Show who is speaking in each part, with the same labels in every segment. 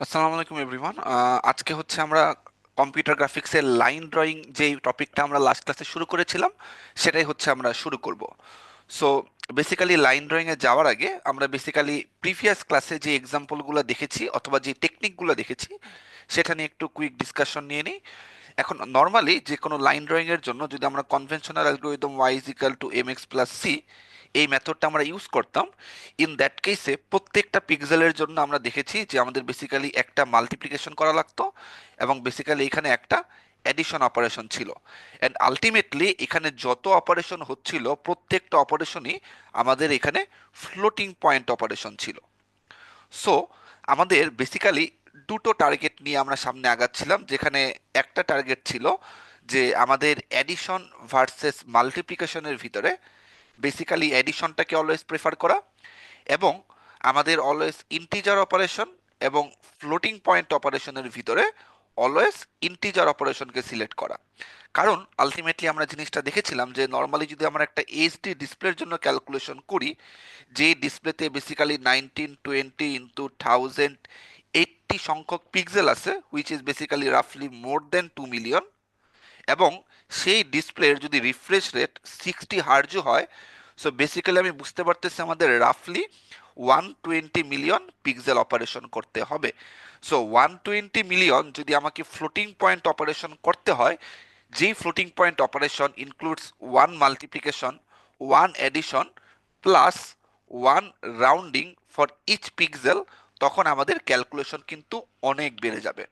Speaker 1: আসসালামু আলাইকুম এভরিওয়ান। আজকে হচ্ছে আমরা কম্পিউটার গ্রাফিক্সের লাইন ড্রয়িং যেই টপিকটা আমরা লাস্ট ক্লাসে শুরু করেছিলাম সেটাই হচ্ছে আমরা শুরু করব। সো বেসিক্যালি লাইন ড্রয়িং এ যাওয়ার আগে আমরা বেসিক্যালি প্রিভিয়াস ক্লাসে যে এক্সাম্পলগুলো দেখেছি অথবা যে টেকনিকগুলো দেখেছি সেটা নিয়ে একটু কুইক ডিসকাশন নিয়ে নিই। এখন নর্মালি যে কোনো লাইন ড্রয়িং এর জন্য যদি আমরা conventional algorithm y is equal to m x plus C এই মেথডটা আমরা ইউজ করতাম, ইন দ্যাট কেসে প্রত্যেকটা পিক্সেলের জন্য আমরা দেখেছি যে আমাদের বেসিক্যালি একটা মাল্টিপ্লিকেশন করা লাগতো এবং বেসিক্যালি এখানে একটা অ্যাডিশন অপারেশন ছিল। অ্যান্ড আলটিমেটলি এখানে যত অপারেশন হচ্ছিল প্রত্যেকটা অপারেশনই আমাদের এখানে ফ্লোটিং পয়েন্ট অপারেশন ছিল। সো আমাদের বেসিক্যালি দুটো টার্গেট নিয়ে আমরা সামনে আগাচ্ছিলাম, যেখানে একটা টার্গেট ছিল যে আমাদের অ্যাডিশন ভার্সেস মাল্টিপ্লিকেশনের ভিতরে বেসিক্যালি অ্যাডিশনটাকে অলওয়েজ প্রেফার করা এবং আমাদের অলওয়েজ ইন্টিজার অপারেশন এবং ফ্লোটিং পয়েন্ট অপারেশনের ভিতরে অলওয়েজ ইন্টিজার অপারেশনকে সিলেক্ট করা। কারণ আলটিমেটলি আমরা জিনিসটা দেখেছিলাম যে নর্মালি যদি আমরা একটা এইচডি ডিসপ্লের জন্য ক্যালকুলেশন করি, যে ডিসপ্লেতে বেসিক্যালি 1920 ইন্টু 1080 সংখ্যক পিক্সেল আছে, হুইচ ইজ বেসিক্যালি রাফলি মোর দেন 2 মিলিয়ন, এবং সেই ডিসপ্লের যদি রিফ্রেশ রেট 60 হার্জও হয়, সো বেসিক্যালি আমি বুঝতে পারতেছি আমাদের রাফলি 120 মিলিয়ন পিক্সেল অপারেশন করতে হবে। সো 120 মিলিয়ন যদি আমাকে ফ্লোটিং পয়েন্ট অপারেশন করতে হয়, যেই floating point operation includes one multiplication, one addition plus one rounding for each pixel, তখন আমাদের ক্যালকুলেশন কিন্তু অনেক বেড়ে যাবে।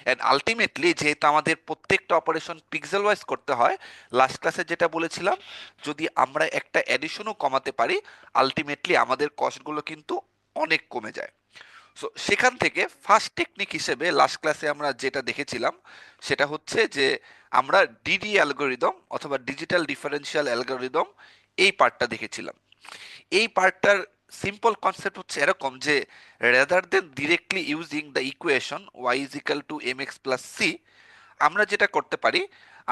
Speaker 1: অ্যান্ড আলটিমেটলি যেহেতু আমাদের প্রত্যেকটা অপারেশন পিক্সেল ওয়াইজ করতে হয়, লাস্ট ক্লাসে যেটা বলেছিলাম, যদি আমরা একটা অ্যাডিশনও কমাতে পারি আলটিমেটলি আমাদের কস্টগুলো কিন্তু অনেক কমে যায়। সো সেখান থেকে ফার্স্ট টেকনিক হিসেবে লাস্ট ক্লাসে আমরা যেটা দেখেছিলাম সেটা হচ্ছে যে আমরা ডিডি অ্যালগোরিদম অথবা ডিজিটাল ডিফারেন্সিয়াল অ্যালগোরিদম এই পার্টটা দেখেছিলাম। এই পার্টটার সিম্পল কনসেপ্ট হচ্ছে এরকম যে rather than directly using the equation y is equal to m x plus c, আমরা যেটা করতে পারি,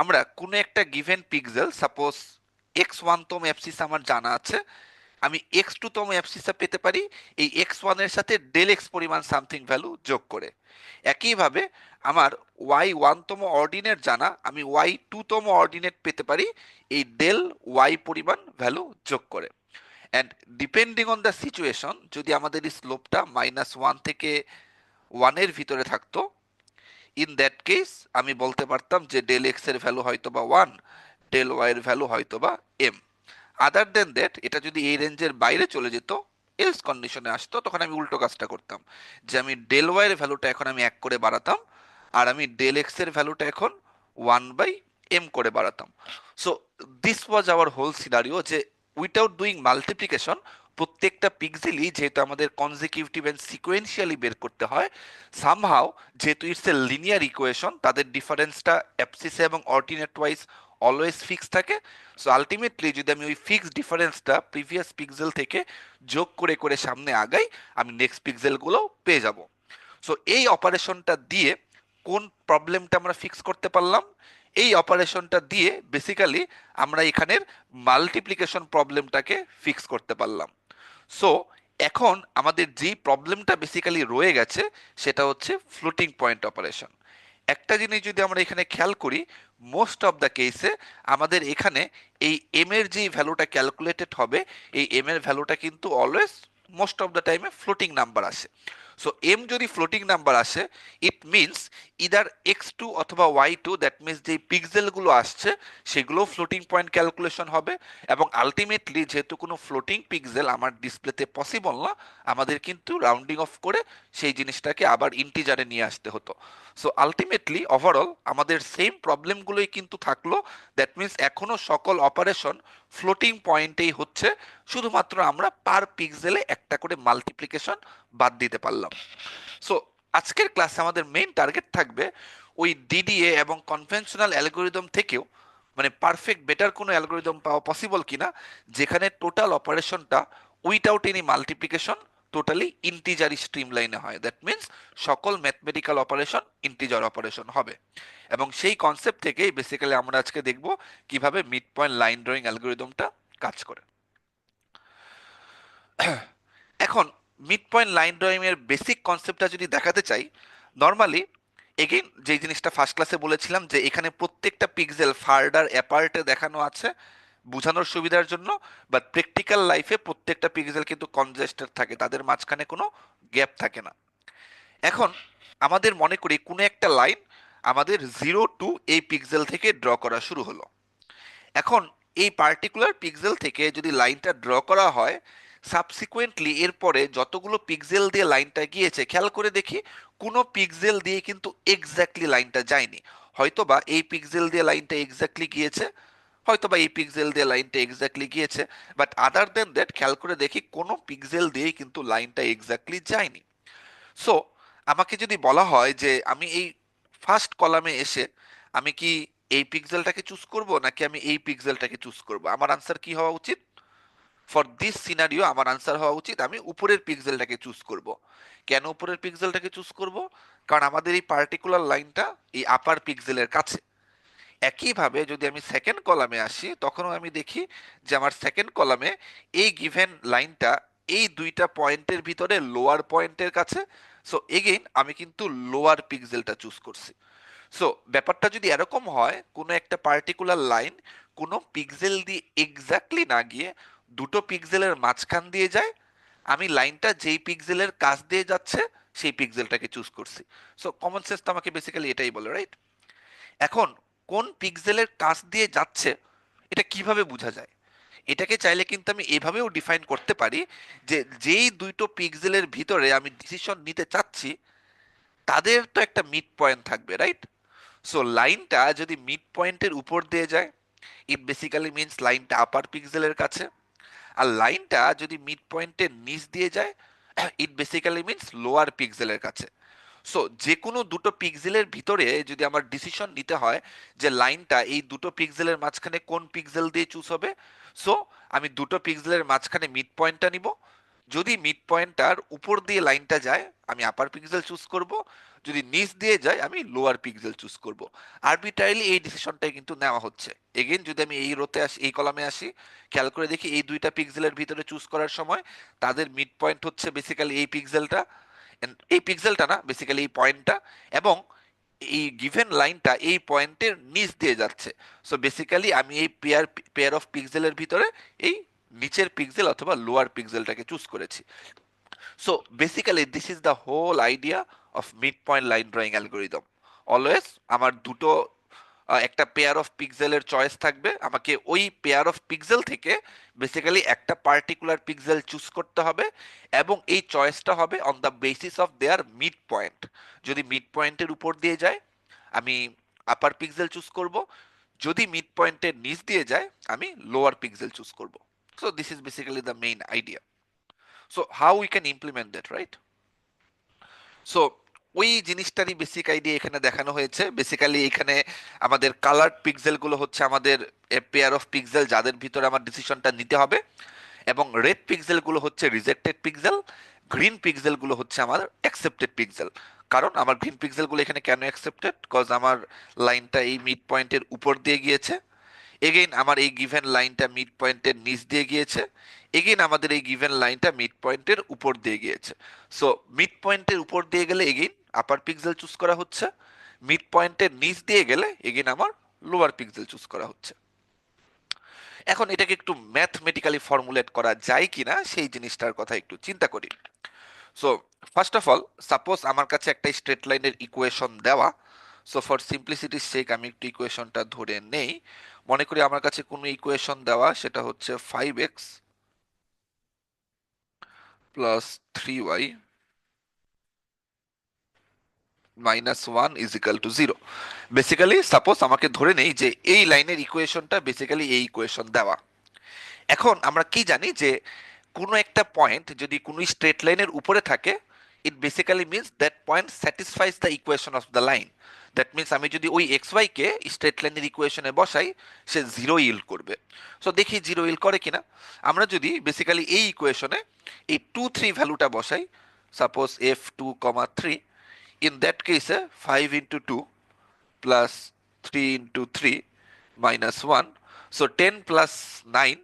Speaker 1: আমরা কোনো একটা গিভেন পিক্সেল, সাপোজ x1তম অ্যাবসিস আমার জানা আছে, আমি x2তম অ্যাবসিসটা পেতে পারি এই x1 এর সাথে ডেল এক্স পরিমাণ সামথিং ভ্যালু যোগ করে। একইভাবে আমার y1তম অর্ডিনেট জানা, আমি y2তম অর্ডিনেট পেতে পারি এই ডেল y পরিমাণ ভ্যালু যোগ করে। And depending on the situation, যদি আমাদের এই স্লোপটা -1 থেকে 1-এর ভিতরে থাকতো, ইন দ্যাট কেস আমি বলতে পারতাম যে ডেল এক্স এর ভ্যালু হয়তো বা 1, ডেল ওয়াই এর ভ্যালু হয়তো বা এম। আদার দেন দ্যাট এটা যদি এই রেঞ্জের বাইরে চলে যেত, এলস কন্ডিশনে আসতো, তখন আমি উল্টো কাজটা করতাম, যে আমি ডেল ওয়াই এর ভ্যালুটা এখন আমি 1 করে বাড়াতাম আর আমি ডেল এক্স এর ভ্যালুটা এখন 1/m করে বাড়াতাম। So this was our whole scenario, যে উইথাউট ডুইং মাল্টিপ্লিকেশন প্রত্যেকটা পিক্সেলই যেহেতু আমাদের কনজিকিউটিভ এন্ড সিকোয়েন্সিয়ালি বের করতে হয়, সামহাও যেহেতু ইটস এ লিনিয়ার ইকুয়েশন, তাদের ডিফারেন্সটা অ্যাবসিসে এবং অর্ডিনেট ওয়াইজ অলওয়েজ ফিক্স থাকে। সো আলটিমেটলি যদি আমি ওই ফিক্স ডিফারেন্সটা প্রিভিয়াস পিক্সেল থেকে যোগ করে করে সামনে আগাই, আমি নেক্সট পিক্সেলগুলো পেয়ে যাব। সো এই অপারেশনটা দিয়ে কোন প্রবলেমটা আমরা ফিক্স করতে পারলাম, এই অপারেশনটা দিয়ে বেসিক্যালি আমরা এখানের মাল্টিপ্লিকেশন প্রবলেমটাকে ফিক্স করতে পারলাম। সো এখন আমাদের যেই প্রবলেমটা বেসিক্যালি রয়ে গেছে সেটা হচ্ছে ফ্লোটিং পয়েন্ট অপারেশন। একটা জিনিস যদি আমরা এখানে খেয়াল করি, মোস্ট অফ দ্য কেসে আমাদের এখানে এই এম এর যে ভ্যালুটা ক্যালকুলেটেড হবে, এই এম এর ভ্যালুটা কিন্তু অলওয়েজ মোস্ট অফ দ্য টাইমে ফ্লোটিং নাম্বার আসে। সো এম যদি ফ্লোটিং নাম্বার আসে, ইট মিনস ইদার x2 অথবা y2, দ্যাট মিনস যে পিক্সেলগুলো আসছে সেগুলো ফ্লোটিং পয়েন্ট ক্যালকুলেশন হবে। এবং আলটিমেটলি যেহেতু কোনো ফ্লোটিং পিক্সেল আমার ডিসপ্লেতে পসিবল না, আমাদের কিন্তু রাউন্ডিং অফ করে সেই জিনিসটাকে আবার ইন্টিজারে নিয়ে আসতে হতো। সো আলটিমেটলি ওভারঅল আমাদের সেম প্রবলেমগুলোই কিন্তু থাকলো, দ্যাট মিনস এখনো সকল অপারেশন ফ্লোটিং পয়েন্টেই হচ্ছে, শুধুমাত্র আমরা পার পিক্সেলে একটা করে মাল্টিপ্লিকেশন বাদ দিতে পারলাম। সো আজকের ক্লাসে আমাদের মেইন টার্গেট থাকবে ওই ডিডিএ এবং কনভেনশনাল অ্যালগোরিদম থেকেও মানে পারফেক্ট বেটার কোনো অ্যালগোরিদম পাওয়া পসিবল কিনা, যেখানে টোটাল অপারেশনটা without any multiplication totally integer স্ট্রিমলাইনে হয়, দ্যাট মিনস সকল ম্যাথমেটিক্যাল অপারেশন ইন্টিজার অপারেশন হবে। এবং সেই কনসেপ্ট থেকেই বেসিক্যালি আমরা আজকে দেখব কিভাবে মিড পয়েন্ট লাইন ড্রয়িং অ্যালগোরিদমটা কাজ করে। এখন মিড পয়েন্ট লাইন ড্রয়িং এর বেসিক কনসেপ্টটা যদি দেখাতে চাই, নর্মালি এগেইন যে জিনিসটা ফার্স্ট ক্লাসে বলেছিলাম যে এখানে প্রত্যেকটা পিক্সেল ফার্দার অ্যাপার্টে দেখানো আছে বোঝানোর সুবিধার জন্য, বাট প্র্যাকটিক্যাল লাইফে প্রত্যেকটা পিক্সেল কিন্তু কনজেস্টেড থাকে, তাদের মাঝখানে কোনো গ্যাপ থাকে না। এখন আমাদের মনে করি কোনো একটা লাইন আমাদের 0 টু এই পিক্সেল থেকে ড্র করা শুরু হলো। এখন এই পার্টিকুলার পিক্সেল থেকে যদি লাইনটা ড্র করা হয়, সাবসিকুয়েন্টলি এরপরে যতগুলো পিক্সেল দিয়ে লাইনটা গিয়েছে খেয়াল করে দেখি কোনো পিক্সেল দিয়ে কিন্তু এক্স্যাক্টলি লাইনটা যায়নি। হয়তোবা এই পিক্সেল দিয়ে লাইনটা এক্স্যাক্টলি গিয়েছে, হয়তোবা এই পিক্সেল দিয়ে লাইনটা এক্স্যাক্টলি গিয়েছে, বাট আদার দেন দ্যাট খেয়াল করে দেখি কোনো পিক্সেল দিয়েই কিন্তু লাইনটা এক্স্যাক্টলি যায়নি। সো আমাকে যদি বলা হয় যে আমি এই ফার্স্ট কলামে এসে আমি কি এই পিক্সেলটাকে চুজ করব নাকি আমি এই পিক্সেলটাকে চুজ করব, আমার আনসার কি হওয়া উচিত? ফর দিস সিনারিও আমার আনসার হওয়া উচিত আমি উপরের পিক্সেলটাকে চুজ করব। কেন উপরের পিক্সেলটাকে চুজ করব? কারণ আমাদের এই পার্টিকুলার লাইনটা এই আপার পিক্সেলের কাছে। একইভাবে যদি আমি সেকেন্ড কলামে আসি তখনও আমি দেখি যে আমার সেকেন্ড কলামে এই গিভেন লাইনটা এই দুইটা পয়েন্টের ভিতরে লোয়ার পয়েন্টের কাছে। সো এগেইন আমি কিন্তু লোয়ার পিক্সেলটা চুজ করছি। সো ব্যাপারটা যদি এরকম হয় কোনো একটা পার্টিকুলার লাইন কোনো পিক্সেল দিয়ে এক্স্যাক্টলি না গিয়ে দুটো পিক্সেলের মাঝখান দিয়ে যায়, আমি লাইনটা যেই পিক্সেলের কাছ দিয়ে যাচ্ছে সেই পিক্সেলটাকে চুজ করছি। সো কমন সেন্স তো আমাকে বেসিক্যালি এটাই বলে, রাইট? এখন কোন পিক্সেলের কাছ দিয়ে যাচ্ছে এটা কিভাবে বোঝা যায়? এটাকে চাইলে কিন্তু আমি এভাবেও ডিফাইন করতে পারি যে যেই দুটো পিক্সেলের ভিতরে আমি ডিসিশন নিতে চাচ্ছি তাদের তো একটা মিড পয়েন্ট থাকবে, রাইট? সো লাইনটা যদি মিড পয়েন্টের উপর দিয়ে যায়, ইট বেসিক্যালি মিনস লাইনটা আপার পিক্সেলের কাছে। আর লাইনটা যদি মিড পয়েন্টের নিচ দিয়ে যায়, ইট বেসিক্যালি মিনস লোয়ার পিক্সেলের কাছে। সো যে কোনো দুটো পিক্সেলের ভিতরে যদি আমার ডিসিশন নিতে হয় যে লাইনটা এই দুটো পিক্সেলের মাঝখানে কোন পিক্সেল দিয়ে চুজ হবে, সো আমি দুটো পিক্সেলের মাঝখানে মিড পয়েন্টটা নিব। যদি মিড পয়েন্টটার উপর দিয়ে লাইনটা যায় আমি আপার পিক্সেল চুজ করব, যদি নিচ দিয়ে যায় আমি লোয়ার পিক্সেল চুজ করব। আরবিট্রারিলি এই ডিসিশনটাই কিন্তু নেওয়া হচ্ছে। এগেন যদি আমি এই রোতে আসি, এই কলামে আসি, খেয়াল করে দেখি এই দুইটা পিক্সেলের ভিতরে চুজ করার সময় তাদের মিড পয়েন্ট হচ্ছে বেসিক্যালি এই পিক্সেলটা, এই পিক্সেলটা না বেসিক্যালি এই পয়েন্টটা, এবং এই গিভেন লাইনটা এই পয়েন্টের নিচ দিয়ে যাচ্ছে। সো বেসিক্যালি আমি এই পেয়ার অফ পিক্সেলের ভিতরে এই নিচের পিক্সেল অথবা লোয়ার পিক্সেলটাকে চুজ করেছি। So basically this is the whole idea of mid point line drawing algorithm. Always আমার দুটো একটা পেয়ার অফ পিক্সেলের চয়েস থাকবে, আমাকে ওই পেয়ার অফ পিক্সেল থেকে বেসিক্যালি একটা পার্টিকুলার পিক্সেল চুজ করতে হবে, এবং এই চয়েসটা হবে on the basis of their mid point. যদি মিড পয়েন্টের উপর দিয়ে যায় আমি আপার পিক্সেল চুজ করব, যদি মিড পয়েন্টের নিচ দিয়ে যায় আমি লোয়ার পিক্সেল চুজ করব। So this is basically the main idea. So how we can implement that, right? So ওই জিনিসটারই বেসিক আইডিয়া এখানে দেখানো হয়েছে। বেসিক্যালি এখানে আমাদের কালার্ড পিক্সেল গুলো হচ্ছে আমাদের পেয়ার অফ পিক্সেল যাদের ভিতরে আমার ডিসিশনটা নিতে হবে, এবং রেড পিক্সেল গুলো হচ্ছে রিজেক্টেড পিক্সেল, গ্রিন পিক্সেল গুলো হচ্ছে আমার অ্যাকসেপ্টেড পিক্সেল। কারণ আমার গ্রিন পিক্সেল গুলো এখানে কেন অ্যাকসেপ্টেড, কজ আমার লাইনটা এই মিড পয়েন্টের উপর দিয়ে গিয়েছে, এগেইন আমার এই গিভেন লাইনটা মিড পয়েন্টের নিচ দিয়ে গিয়েছে, এগেইন আমাদের এই গিভেন লাইনটা মিড পয়েন্টের উপর দিয়ে গিয়েছে। সো মিড পয়েন্টের উপর দিয়ে গেলে এগেইন আপার পিক্সেল চুজ করা হচ্ছে, মিড পয়েন্টের নিচ দিয়ে গেলে এগেইন আমার লোয়ার পিক্সেল চুজ করা হচ্ছে। এখন এটাকে একটু ম্যাথমেটিক্যালি ফর্মুলেট করা যায় কিনা সেই জিনিসটার কথা একটু চিন্তা করি। So first of all suppose আমার কাছে একটা স্ট্রেট লাইনের ইকুয়েশন দেওয়া। সো ফর সিম্পলিসিটির সেক আমি একটু ইকুয়েশনটা ধরে নেই। মনে করি আমার কাছে কোনো ইকুয়েশন দেওয়া, সেটা হচ্ছে 5x plus 3y minus 1 is equal to 0। Basically suppose আমাকে ধরে নেই যে এই লাইনের ইকুয়েশনটা বেসিক্যালি এই ইকুয়েশন দেওয়া। এখন আমরা কি জানি যে কোনো একটা পয়েন্ট যদি কোনো স্ট্রেট লাইনের উপরে থাকে, it basically means that point satisfies the equation of the line. That means আমি যদি ওই এক্স ওয়াই কে স্ট্রেট লাইনের ইকুয়েশনে বসাই সে জিরো ইল করবে। সো দেখি জিরো ইল করে কিনা। আমরা যদি বেসিক্যালি এই ইকুয়েশনে এই 2 3 ভ্যালুটা বসাই, সাপোজ f2, 3, ইন দ্যাট কেসে 5 × 2 plus 3 × 3 minus 1, so 10 + 9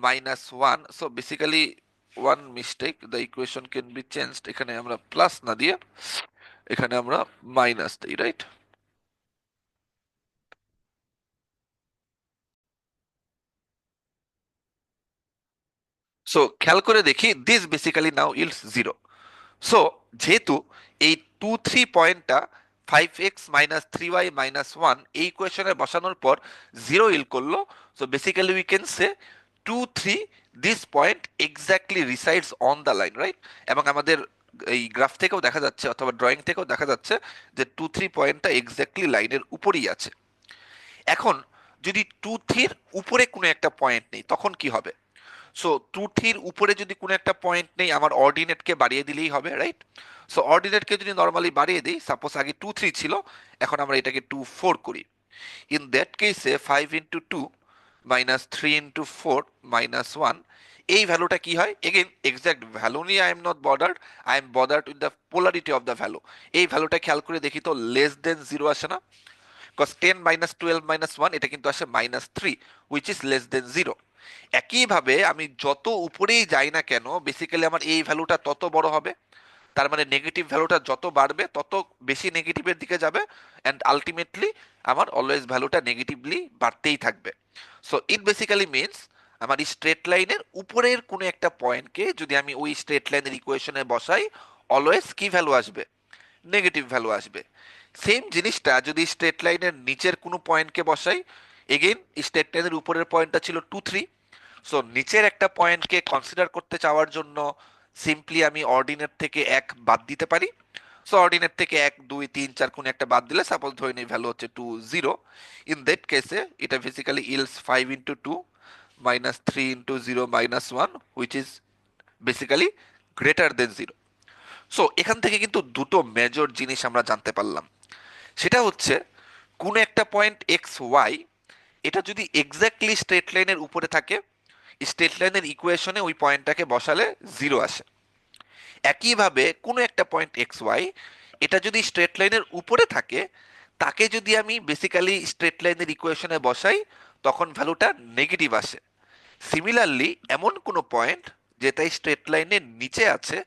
Speaker 1: -1, so basically one mistake, the equation can be changed, এখানে আমরা প্লাস না দিয়ে এখানে আমরা মাইনাস দিই, রাইট? সো খেয়াল করে দেখি, this basically now else zero. So যেহেতু এই 2 3 পয়েন্টটা 5x - 3y - 1 এই ইকুয়েশনে বসানোর পর জিরো ইল করলো, so basically we can say 2 3 this point exactly resides on the line, right? এবং আমাদের এই গ্রাফ থেকেও দেখা যাচ্ছে অথবা ড্রয়িং থেকেও দেখা যাচ্ছে যে 2 3 পয়েন্টটা এক্স্যাক্টলি লাইনের উপরেই আছে। এখন যদি 2 3 উপরে কোনো একটা পয়েন্ট নেই তখন কি হবে? সো 2 3 উপরে যদি কোনো একটা পয়েন্ট নেই, আমার অর্ডিনেটকে বাড়িয়ে দিলেই হবে, রাইট? সো অর্ডিনেটকে যদি নর্মালি বাড়িয়ে দিই, সাপোজ আগে 2 3 ছিল, এখন আমরা এটাকে 2 4 করি। ইন দ্যাট কেসে 5 × 2 - 3 × 4 - 1, এই ভ্যালুটা কি হয়? এগেন এক্সাক্ট ভ্যালু নিয়ে I am not bothered, I am bothered with the polarity of the value. এই ভ্যালুটা খেয়াল করে দেখি তো লেস দেন জিরো আসে না? কজ 10 - 12 - 1 এটা কিন্তু আসে -3, which is less than zero. একইভাবে আমি যত উপরেই যাই না কেন, বেসিক্যালি আমার এই ভ্যালুটা তত বড় হবে। তার মানে নেগেটিভ ভ্যালুটা যত বাড়বে তত বেশি নেগেটিভের দিকে যাবে, অ্যান্ড আলটিমেটলি আমার অলওয়েজ ভ্যালুটা নেগেটিভলি বাড়তেই থাকবে। সো ইট বেসিক্যালি মিনস আমার স্ট্রেট লাইনের উপরের কোনো একটা পয়েন্টকে যদি আমি ওই স্ট্রেট লাইনের ইকুয়েশনে বসাই, অলওয়েজ কি ভ্যালু আসবে? নেগেটিভ ভ্যালু আসবে। সেম জিনিসটা যদি স্ট্রেট লাইনের নিচের কোনো পয়েন্টকে বসাই, এগেইন স্ট্রেট লাইনের উপরের পয়েন্টটা ছিল 2 3, সো নিচের একটা পয়েন্টকে কনসিডার করতে চাওয়ার জন্য সিম্পলি আমি অর্ডিনেট থেকে এক বাদ দিতে পারি। সো অর্ডিনেট থেকে 1 2 3 4 কোন একটা বাদ দিলে সাপোজ ধরে নিই ভ্যালু হচ্ছে 2 0, ইন দ্যাট কেসে এটা basically else 5 × 2 - 3 × 0 - 1, which is basically greater than zero. So এখান থেকে কিন্তু দুটো মেজর জিনিস আমরা জানতে পারলাম। সেটা হচ্ছে কোন একটা পয়েন্ট এক্স ওয়াই, এটা যদি এক্স্যাক্টলি স্ট্রেট লাইনের উপরে থাকে, স্ট্রেট লাইনের ইকুয়েশনে ওই পয়েন্টটাকে বসালে জিরো আসে। একইভাবে কোনো একটা পয়েন্ট এক্স ওয়াই, এটা যদি স্ট্রেট লাইনের উপরে থাকে, তাকে যদি আমি বেসিক্যালি স্ট্রেট লাইনের ইকুয়েশনে বসাই, তখন ভ্যালুটা নেগেটিভ আসে। সিমিলারলি এমন কোনো পয়েন্ট যেটা স্ট্রেট লাইনের নিচে আছে,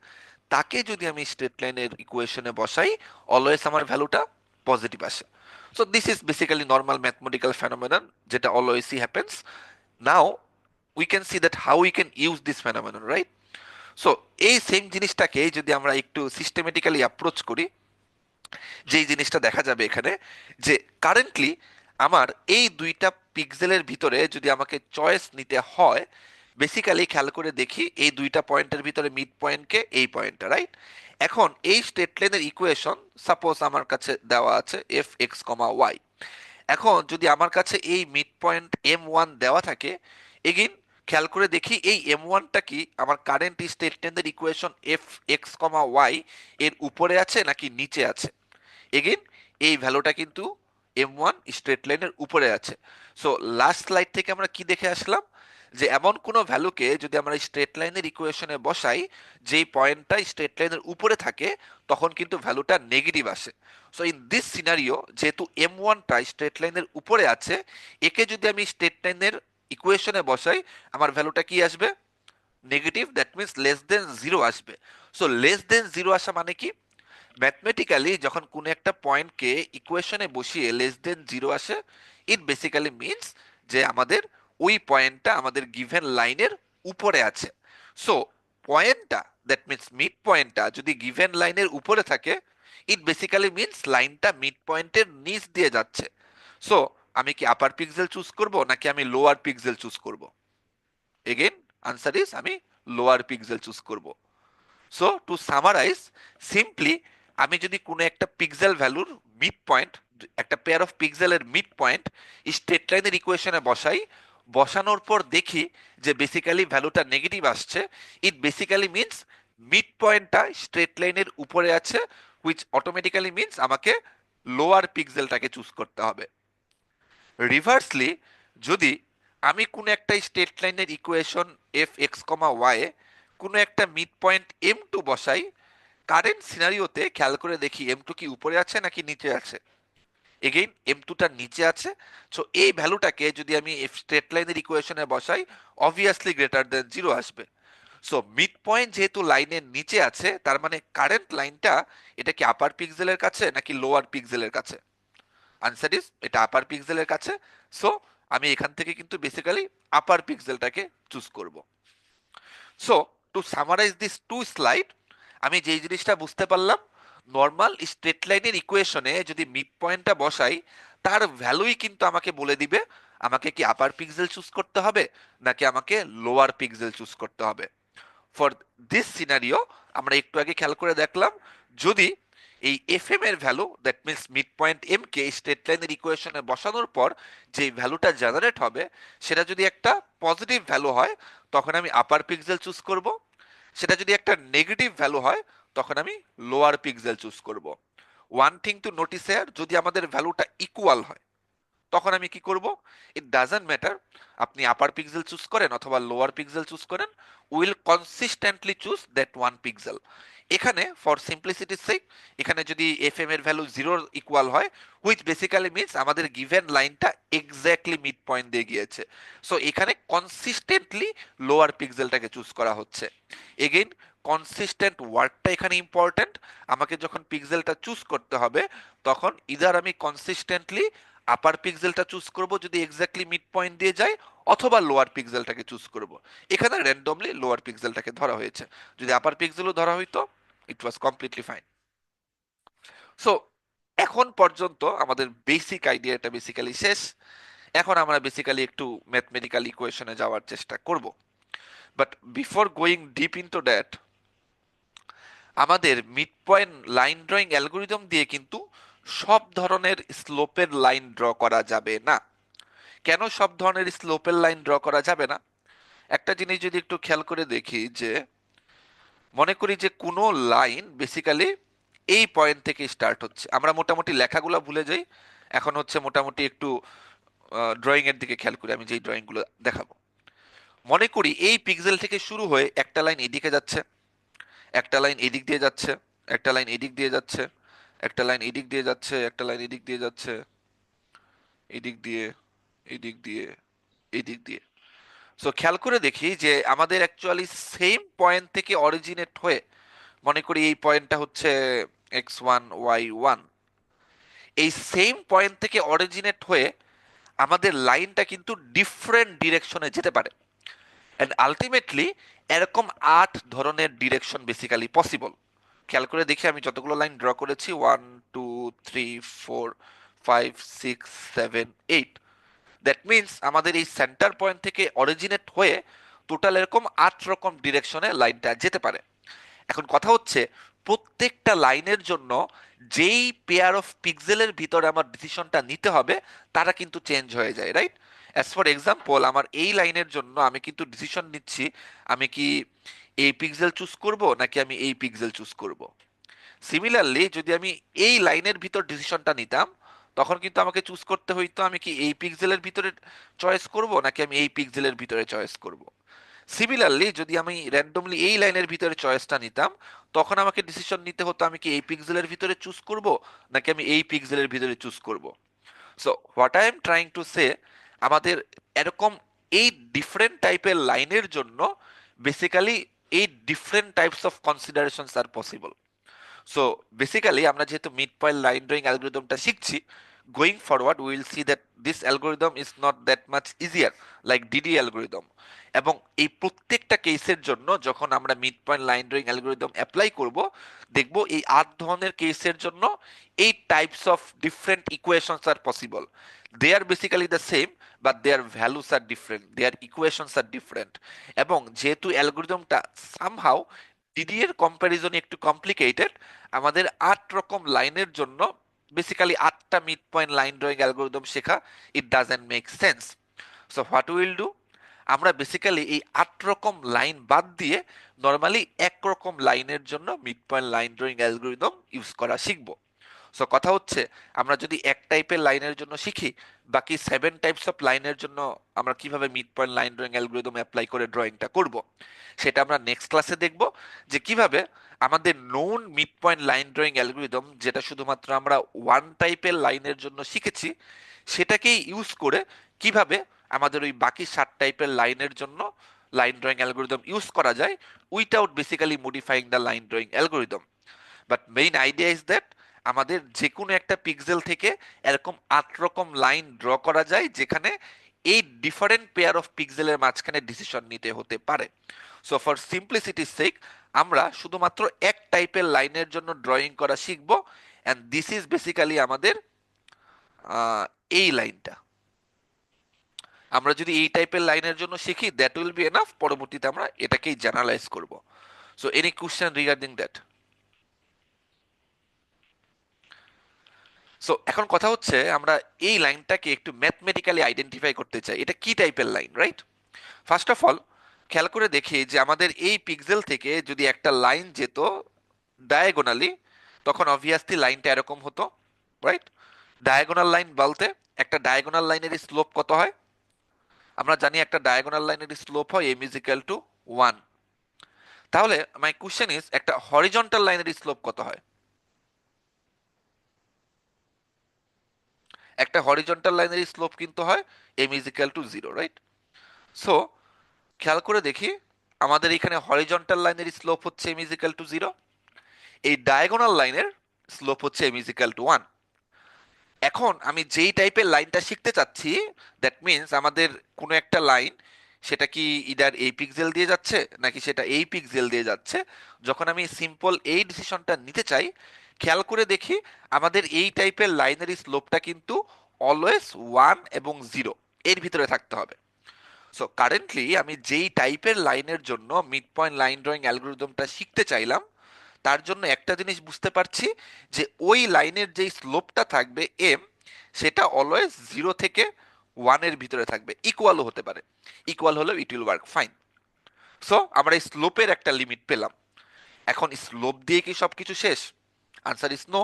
Speaker 1: তাকে যদি আমি স্ট্রেট লাইনের ইকুয়েশনে বসাই, অলওয়েজ আমার ভ্যালুটা পজিটিভ আসে। So this is basically normal mathematical phenomenon, যেটা অলওয়েজই happens. Now we can see that how we can use this phenomenon, right? So এই সেম জিনিসটাকে যদি আমরা একটু সিস্টেমেটিক্যালি অ্যাপ্রোচ করি, যেই জিনিসটা দেখা যাবে এখানে, যে কারেন্টলি আমার এই দুইটা পিক্সেলের ভিতরে যদি আমাকে চয়েস নিতে হয়, বেসিক্যালি খেয়াল করে দেখি এই দুইটা পয়েন্টের ভিতরে মিড পয়েন্টকে এই পয়েন্টটা, রাইট? এখন এই স্ট্রেট লাইনের ইকুয়েশন সাপোজ আমার কাছে দেওয়া আছে f(x, y). এখন যদি আমার কাছে এই মিড পয়েন্ট m1 দেওয়া থাকে, এগেইন খেয়াল করে দেখি এই m1টা কি আমার কারেন্ট স্টেট লাইনের ইকুয়েশন f(x, y) এর উপরে আছে নাকি নিচে আছে? এগেইন এই ভ্যালুটা কিন্তু m1 স্ট্রেট লাইনের উপরে আছে। সো লাস্ট স্লাইড থেকে আমরা কি দেখে আসলাম, যে এমন কোনো ভ্যালুকে যদি আমরা স্ট্রেট লাইনের ইকুয়েশনে বসাই, যেই পয়েন্টটা স্ট্রেট লাইনের উপরে থাকে, তখন কিন্তু ভ্যালুটা নেগেটিভ আসে। সো ইন দিস সিনারিও যেহেতু m1টা স্ট্রেট লাইনের উপরে আছে, একে যদি আমি স্ট্রেট লাইনের ইকুয়েশনে বসাই, আমার ভ্যালুটা কি আসবে? Negative, that means less than zero আসবে। সো লেস দেন জিরো আসা মানে কি? ম্যাথমেটিক্যালি যখন কোনো একটা পয়েন্টকে ইকুয়েশনে বসিয়ে লেস দেন জিরো আসে, ইট বেসিক্যালি মিনস যে আমাদের ওই পয়েন্টটা আমাদের গিভেন লাইনের উপরে আছে। সো পয়েন্টটা, দ্যাট মিনস মিড পয়েন্টটা যদি গিভেন লাইনের উপরে থাকে, ইট বেসিক্যালি মিনস লাইনটা মিড পয়েন্টের নিচ দিয়ে যাচ্ছে। সো আমি কি আপার পিক্সেল চুজ করব নাকি আমি লোয়ার পিক্সেল চুজ করব? এগেইন আনসার ইজ আমি লোয়ার পিক্সেল চুজ করব। সো টু সামারাইজ, সিম্পলি আমি যদি কোনো একটা পিক্সেল ভ্যালুর মিড পয়েন্ট, একটা পেয়ার অফ পিক্সেলের মিড পয়েন্ট স্ট্রেট লাইনের ইকুয়েশনে বসাই, বসানোর পর দেখি যে বেসিক্যালি ভ্যালুটা নেগেটিভ আসছে, ইট বেসিক্যালি মিনস মিড পয়েন্টটা স্ট্রেট লাইনের উপরে আছে, হুইচ অটোমেটিক্যালি মিনস আমাকে লোয়ার পিক্সেলটাকে চুজ করতে হবে। রিভার্সলি, যদি আমি কোনো একটা স্ট্রেট লাইনের ইকুয়েশন f(x, y) এ কোনো একটা মিড পয়েন্ট m2 বসাই, কারেন্ট সিনারিওতে খেয়াল করে দেখি m2 কি উপরে আছে নাকি নিচে আছে? এগেইন m2টা নিচে আছে। সো এই ভ্যালুটাকে যদি আমি স্ট্রেট লাইনের ইকুয়েশনে বসাই, অবভিয়াসলি গ্রেটার দেন জিরো আসবে। সো মিড পয়েন্ট যেহেতু লাইনের নিচে আছে, তার মানে কারেন্ট লাইনটা এটা কি আপার পিক্সেলের কাছে নাকি লোয়ার পিক্সেলের কাছে? আনসার ইজ এটা আপার পিক্সেলের কাছে। সো আমি এখান থেকে কিন্তু বেসিক্যালি আপার পিক্সেলটাকে চুজ করব। So to summarize this two slide, আমি যেই জিনিসটা বুঝতে পারলাম, নর্মাল স্ট্রেট লাইনের ইকুয়েশনে যদি মিড পয়েন্টটা বসাই, তার ভ্যালুই কিন্তু আমাকে বলে দিবে আমাকে কি আপার পিক্সেল চুজ করতে হবে নাকি আমাকে লোয়ার পিক্সেল চুজ করতে হবে। ফর দিস সিনারিও আমরা একটু আগে খেয়াল করে দেখলাম, যদি এই এফ এম এর value, that means mid point m কে স্ট্রেট লাইনের ইকুয়েশনে বসানোর পর যে ভ্যালুটা জেনারেট হবে, সেটা যদি একটা পজিটিভ ভ্যালু হয় তখন আমি আপার পিক্সেল চুজ করব, সেটা যদি একটা নেগেটিভ ভ্যালু হয় তখন আমি লোয়ার পিক্সেল চুজ করব। One thing to notice here, যদি আমাদের ভ্যালুটা ইকুয়াল হয় তখন আমি কি করব, ইট ডাজন্ট ম্যাটার আপনি আপার পিক্সেল চুজ করেন অথবা লোয়ার পিক্সেল চুজ করেন, will consistently choose that one pixel. এখানে ফর সিম্পলিসিটির সেক, এখানে যদি এফ এম এর ভ্যালু জিরোর ইকুয়াল হয়, হুইচ বেসিক্যালি মিনস আমাদের গিভেন লাইনটা এক্স্যাক্টলি মিড পয়েন্ট দিয়ে গিয়েছে, সো এখানে কনসিস্টেন্টলি লোয়ার পিক্সেলটাকে চুজ করা হচ্ছে। এগেইন কনসিস্টেন্ট ওয়ার্ডটা এখানে ইম্পর্টেন্ট। আমাকে যখন পিক্সেলটা চুজ করতে হবে তখন ইদার আমি কনসিস্টেন্টলি আপার পিক্সেলটা চুজ করব যদি এক্স্যাক্টলি মিড পয়েন্ট দিয়ে যায়, অথবা লোয়ার পিক্সেলটাকে চুজ করব। এখানে র্যান্ডমলি লোয়ার পিক্সেলটাকে ধরা হয়েছে, যদি আপার পিক্সেলও ধরা হইতো ইট ওয়াজ কমপ্লিটলি ফাইন। সো এখন পর্যন্ত আমাদের বেসিক আইডিয়াটা বেসিক্যালি শেষ। এখন আমরা বেসিক্যালি একটু ম্যাথমেটিক্যাল ইকুয়েশনে যাওয়ার চেষ্টা করব। But before going deep into that, আমাদের mid point line drawing algorithm দিয়ে কিন্তু সব ধরনের স্লোপের লাইন ড্র করা যাবে না। কেন সব ধরনের স্লোপের লাইন ড্র করা যাবে না? একটা জিনিস যদি একটু খেয়াল করে দেখি, যে মনে করি যে কোনো লাইন বেসিক্যালি এই পয়েন্ট থেকে স্টার্ট হচ্ছে, আমরা মোটামুটি লেখাগুলো ভুলে যাই, এখন হচ্ছে মোটামুটি একটু ড্রয়িং এর দিকে খেয়াল করি, আমি যেই ড্রয়িং গুলো দেখাবো। মনে করি এই পিক্সেল থেকে শুরু হয়ে একটা লাইন এদিকে যাচ্ছে, একটা লাইন এদিক দিয়ে যাচ্ছে, একটা লাইন এদিক দিয়ে যাচ্ছে, একটা লাইন এদিক দিয়ে যাচ্ছে, একটা লাইন এদিক দিয়ে যাচ্ছে, এদিক দিয়ে, এদিক দিয়ে, এদিক দিয়ে। সো খেয়াল করে দেখি যে আমাদের অ্যাকচুয়ালি সেম পয়েন্ট থেকে অরিজিনেট হয়ে, মনে করি এই পয়েন্টটা হচ্ছে x1 y1, এই সেম পয়েন্ট থেকে অরিজিনেট হয়ে আমাদের লাইনটা কিন্তু ডিফারেন্ট ডিরেকশনে যেতে পারে। অ্যান্ড আলটিমেটলি এরকম 8 ধরনের ডিরেকশন বেসিক্যালি পসিবল। খেয়াল করে দেখি আমি যতগুলো লাইন ড্র করেছি, 1 2 3 4 5 6 7 8, দ্যাট মিনস আমাদের এই সেন্টার পয়েন্ট থেকে অরিজিনেট হয়ে টোটাল এরকম 8 রকম ডিরেকশনে লাইনটা যেতে পারে। এখন কথা হচ্ছে, প্রত্যেকটা লাইনের জন্য যেই পেয়ার অফ পিক্সেলের ভিতরে আমার ডিসিশনটা নিতে হবে তারা কিন্তু চেঞ্জ হয়ে যায়, রাইট? অ্যাজ ফর এক্সাম্পল, আমার এই লাইনের জন্য আমি কিন্তু ডিসিশন নিচ্ছি আমি কি এই পিক্সেল চুজ করব নাকি আমি এই পিক্সেল চুজ করব। সিমিলারলি যদি আমি এই লাইনের ভিতর ডিসিশনটা নিতাম, তখন কিন্তু আমাকে চুজ করতে হইতো আমি কি এই পিক্সেলের ভিতরে চয়েস করব নাকি আমি এই পিক্সেলের ভিতরে চয়েস করব। সিমিলারলি যদি আমি র্যান্ডমলি এই লাইনের ভিতরে চয়েসটা নিতাম, তখন আমাকে ডিসিশন নিতে হতো আমি কি এই পিক্সেলের ভিতরে চুজ করব নাকি আমি এই পিক্সেলের ভিতরে চুজ করব। So what I am trying to say, আমাদের এরকম এই ডিফারেন্ট টাইপের লাইনের জন্য বেসিক্যালি এই different types of considerations are possible. So basically আমরা যেহেতু মিড পয়েন্ট লাইন ড্রয়িং অ্যালগোরিদমটা শিখছি, going forward will see that this algorithm is not that much easier like DD algorithm. এবং এই প্রত্যেকটা কেসের জন্য যখন আমরা mid point line drawing algorithm apply করব, দেখব এই 8 ধরনের কেসের জন্য এই types of different equations are possible. They are basically the same, but their values are different, their equations are different. এবং যেহেতু অ্যালগোরিদমটা সামহাউ ডিডি এর কম্প্যারিজনে একটু কমপ্লিকেটেড, আমাদের 8 রকম লাইনের জন্য বেসিক্যালি 8টা mid point line drawing algorithm শেখা it doesn't make sense. So what will do, আমরা বেসিক্যালি এই 8 রকম লাইন বাদ দিয়ে নর্মালি একরকম লাইনের জন্য mid point line drawing algorithm use করা শিখবো। সো কথা হচ্ছে, আমরা যদি এক টাইপের লাইনের জন্য শিখি, বাকি 7 টাইপস অফ লাইনের জন্য আমরা কিভাবে mid point line drawing algorithm apply করে ড্রয়িংটা করব, সেটা আমরা নেক্সট ক্লাসে দেখব। যে কিভাবে আমাদের known mid point line drawing algorithm, যেটা শুধুমাত্র আমরা ওয়ান টাইপের লাইনের জন্য শিখেছি, সেটাকেই ইউজ করে কিভাবে আমাদের ওই বাকি 7 টাইপের লাইনের জন্য লাইন ড্রয়িং অ্যালগোরিদম ইউজ করা যায় without basically modifying the line drawing algorithm. But main idea is that আমাদের যে কোনো একটা পিক্সেল থেকে এরকম 8 রকম লাইন ড্র করা যায় যেখানে এই ডিফারেন্ট পেয়ার অফ পিক্সেলের মাঝখানে ডিসিশন নিতে হতে পারে। সো ফর সিম্পলিসিটির সেক আমরা শুধুমাত্র এক টাইপের লাইনের জন্য ড্রয়িং করা শিখবো, অ্যান্ড দিস ইজ বেসিক্যালি আমাদের এই লাইনটা। আমরা যদি এই টাইপের লাইনের জন্য শিখি দ্যাট উইল বি এনাফ, পরবর্তীতে আমরা এটাকেই জেনারেলাইজ করব। So any question regarding that? So এখন কথা হচ্ছে আমরা এই লাইনটাকে একটু ম্যাথমেটিক্যালি আইডেন্টিফাই করতে চাই, এটা কি টাইপের line, right? First of all খেয়াল করে দেখি যে আমাদের এই পিক্সেল থেকে যদি একটা লাইন যেত ডায়াগোনালি, তখন অবভিয়াসলি লাইনটা এরকম হতো, রাইট? ডায়াগোনাল লাইন বলতে একটা ডায়াগোনাল লাইনের স্লোপ কত হয়? আমরা জানি একটা ডায়াগোনাল লাইনের স্লোপ হয় m is equal to 1। তাহলে মাই কোশ্চেন ইজ একটা হরিজন্টাল লাইনের স্লোপ কত হয়? একটা হরিজন্টাল লাইনের স্লোপ কিন্তু হয় m is equal to 0, right? So খেয়াল করে দেখি আমাদের এখানে হরিজন্টাল লাইনের স্লোপ হচ্ছে m is equal to 0, এই ডায়াগোনাল লাইনের স্লোপ হচ্ছে m is equal to 1। এখন আমি যেই টাইপের লাইনটা শিখতে চাচ্ছি, দ্যাট মিন্স আমাদের কোনো একটা লাইন, সেটা কি ইদার এই পিক্সেল দিয়ে যাচ্ছে নাকি সেটা এই পিক্সেল দিয়ে যাচ্ছে, যখন আমি সিম্পল এই ডিসিশনটা নিতে চাই, খেয়াল করে দেখি আমাদের এই টাইপের লাইনের স্লোপটা কিন্তু অলওয়েজ 1 এবং 0 এর ভিতরে থাকতে হবে। সো কারেন্টলি আমি যেই টাইপের লাইনের জন্য মিড পয়েন্ট লাইন ড্রয়িং অ্যালগোরিদমটা শিখতে চাইলাম, তার জন্য একটা জিনিস বুঝতে পারছি যে ওই লাইনের যেই স্লোপটা থাকবে এম, সেটা অলওয়েজ 0 থেকে 1 এর ভিতরে থাকবে, ইকুয়ালও হতে পারে, ইকুয়াল হলেও it will work fine. So আমরা এই স্লোপের একটা লিমিট পেলাম। এখন স্লোপ দিয়ে কি সবকিছু শেষ? Answer is no.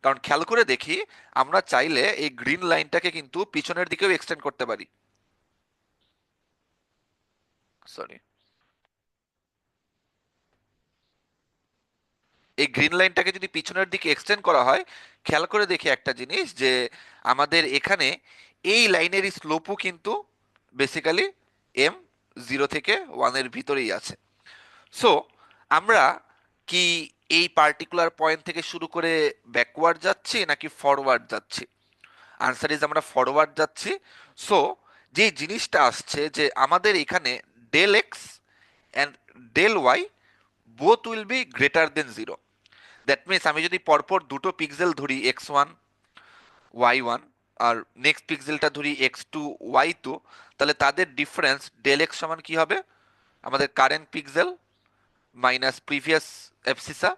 Speaker 1: কারণ খেয়াল করে দেখি আমরা চাইলে এই গ্রিন লাইনটাকে কিন্তু পিছনের দিকেও এক্সটেন্ড করতে পারি। সরি, এই গ্রিন লাইনটাকে যদি পিছনের দিকে এক্সটেন্ড করা হয়, খেয়াল করে দেখি একটা জিনিস যে আমাদের এখানে এই লাইনের স্লোপও কিন্তু বেসিক্যালি m 0 থেকে 1 এর ভিতরেই আছে। সো আমরা কি এই পার্টিকুলার পয়েন্ট থেকে শুরু করে ব্যাকওয়ার্ড যাচ্ছি নাকি ফরওয়ার্ড যাচ্ছি? আনসার ইজ আমরা ফরওয়ার্ড যাচ্ছি। সো যে জিনিসটা আসছে যে আমাদের এখানে del x and del y both will be greater than 0। That means আমি যদি পরপর দুটো পিক্সেল ধরি x1 y1 আর নেক্সট পিক্সেলটা ধরি x2 y2, তাহলে তাদের ডিফারেন্স ডেল এক্স সমান কি হবে? আমাদের কারেন্ট পিক্সেল মাইনাস প্রিভিয়াস অ্যাবসিসা,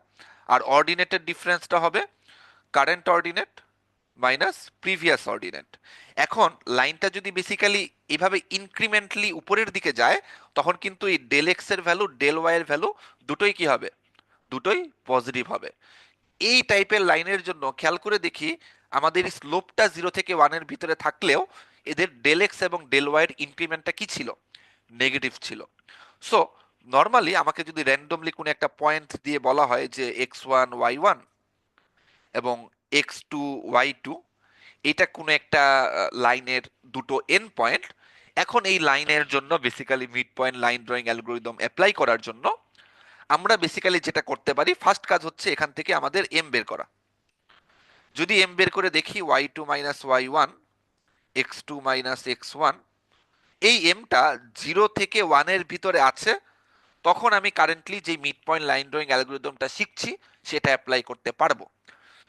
Speaker 1: আর অর্ডিনেটের ডিফারেন্সটা হবে current ordinate minus previous ordinate. এখন লাইনটা যদি বেসিক্যালি এভাবে ইনক্রিমেন্টালি উপরের দিকে যায়, তখন কিন্তু এই ডেল এক্স এর ভ্যালু ডেল ওয়াই এর ভ্যালু দুটোই কি হবে? দুটোই পজিটিভ হবে। এই টাইপের লাইনের জন্য খেয়াল করে দেখি আমাদের স্লোপটা 0 থেকে 1 এর ভিতরে থাকলেও এদের ডেল এক্স এবং ডেল ওয়াই এর ইনক্রিমেন্টটা কি ছিল? নেগেটিভ ছিল। সো নর্মালি আমাকে যদি র্যান্ডমলি কোনো একটা পয়েন্ট দিয়ে বলা হয় যে x1 y1 এবং x2 y2, এটা কোনো একটা লাইনের দুটো এন্ড পয়েন্ট। এখন এই লাইনের জন্য basically mid point line drawing algorithm apply করার জন্য আমরা বেসিক্যালি যেটা করতে পারি, ফার্স্ট কাজ হচ্ছে এখান থেকে আমাদের এম বের করা। যদি এম বের করে দেখি y2 minus y1 x2 minus x1, এই এমটা 0 থেকে 1 এর ভিতরে আছে, তখন আমি কারেন্টলি যে মিড পয়েন্ট লাইন ড্রয়িং অ্যালগোরিদমটা শিখছি সেটা অ্যাপ্লাই করতে পারবো।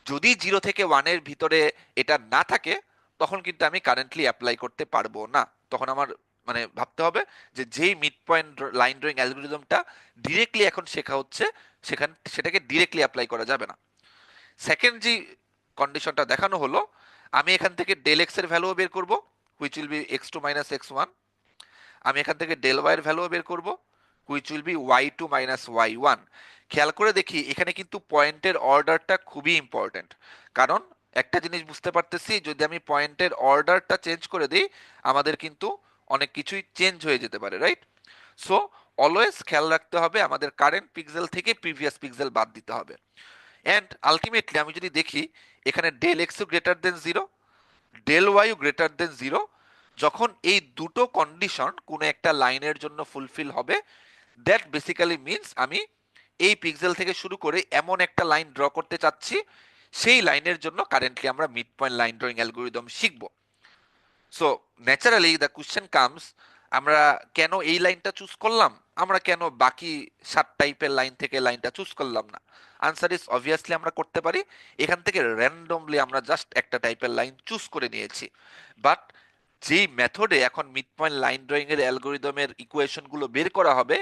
Speaker 1: যদি 0 থেকে 1 এর ভিতরে এটা না থাকে, তখন কিন্তু আমি কারেন্টলি অ্যাপ্লাই করতে পারবো না। তখন আমার মানে ভাবতে হবে যে যেই মিড পয়েন্ট লাইন ড্রয়িং অ্যালগোরিদমটা ডিরেক্টলি এখন শেখা হচ্ছে, সেটাকে ডিরেক্টলি অ্যাপ্লাই করা যাবে না। সেকেন্ড যে কন্ডিশনটা দেখানো হলো, আমি এখান থেকে ডেল এক্স এর ভ্যালু বের করব, which will B x2 minus x1। আমি এখান থেকে ডেল ওয়াই এর ভ্যালু বের করব, which will B y2 minus y1। খেয়াল করে দেখি এখানে কিন্তু পয়েন্টের অর্ডারটা খুবই ইম্পর্টেন্ট, কারণ একটা জিনিস বুঝতে পারতেছি, যদি আমি পয়েন্টের অর্ডারটা চেঞ্জ করে দিই আমাদের কিন্তু অনেক কিছুই চেঞ্জ হয়ে যেতে পারে, রাইট? সো অলওয়েজ খেয়াল রাখতে হবে আমাদের কারেন্ট পিক্সেল থেকে প্রিভিয়াস পিক্সেল বাদ দিতে হবে। অ্যান্ড আলটিমেটলি আমি যদি দেখি এখানে ডেল এক্সও গ্রেটার দেন 0, ডেল ওয়াইও গ্রেটার দেন 0, যখন এই দুটো কন্ডিশন কোনো একটা লাইনের জন্য ফুলফিল হবে, দ্যাট বেসিক্যালি মিন্স আমি এই পিক্সেল থেকে শুরু করে এমন একটা লাইন ড্র করতে চাচ্ছি, সেই লাইনের জন্য কারেন্টলি আমরা mid point line drawing algorithm শিখব। So naturally the question comes, আমরা কেন এই লাইনটা চুজ করলাম, আমরা কেন বাকি 7 টাইপের লাইন থেকে লাইনটা চুজ করলাম না? আনসার ইজ অবভিয়াসলি আমরা করতে পারি। এখান থেকে র্যান্ডমলি আমরা জাস্ট একটা টাইপের লাইন চুজ করে নিয়েছি। বাট যেই মেথডে এখন মিড পয়েন্ট লাইন ড্রয়িং এর অ্যালগোরিদমের ইকুয়েশন গুলো বের করা হবে,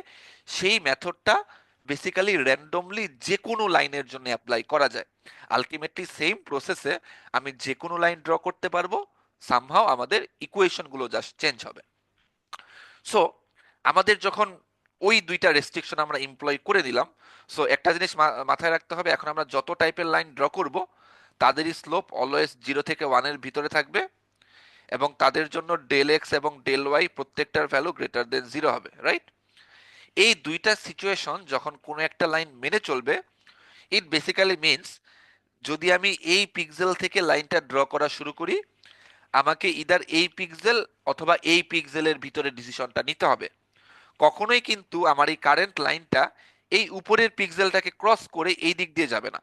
Speaker 1: সেই মেথডটা বেসিক্যালি র্যান্ডমলি যে কোনো লাইনের জন্য অ্যাপ্লাই করা যায়। আলটিমেটলি সেম প্রসেসে আমি যে কোনো লাইন ড্র করতে পারবো, সামহাও আমাদের ইকুয়েশন গুলো জাস্ট চেঞ্জ হবে। সো আমাদের যখন ওই দুইটা রেস্ট্রিকশন আমরা এমপ্লয় করে দিলাম, সো একটা জিনিস মাথায় রাখতে হবে, এখন আমরা যত টাইপের লাইন ড্র করব তাদেরই স্লোপ অলওয়েজ 0 থেকে 1 এর ভিতরে থাকবে, এবং তাদের জন্য ডেল এক্স এবং ডেল ওয়াই প্রত্যেকটার ভ্যালু গ্রেটার দেন 0 হবে, রাইট? এই দুইটা সিচুয়েশন যখন কোনো একটা লাইন মেনে চলবে, ইট বেসিক্যালি মিনস যদি আমি এই পিক্সেল থেকে লাইনটা ড্র করা শুরু করি, আমাকে ইদার এই পিক্সেল অথবা এই পিক্সেলের ভিতরে ডিসিশনটা নিতে হবে। কখনোই কিন্তু আমার এই কারেন্ট লাইনটা এই উপরের পিক্সেলটাকে ক্রস করে এই দিক দিয়ে যাবে না।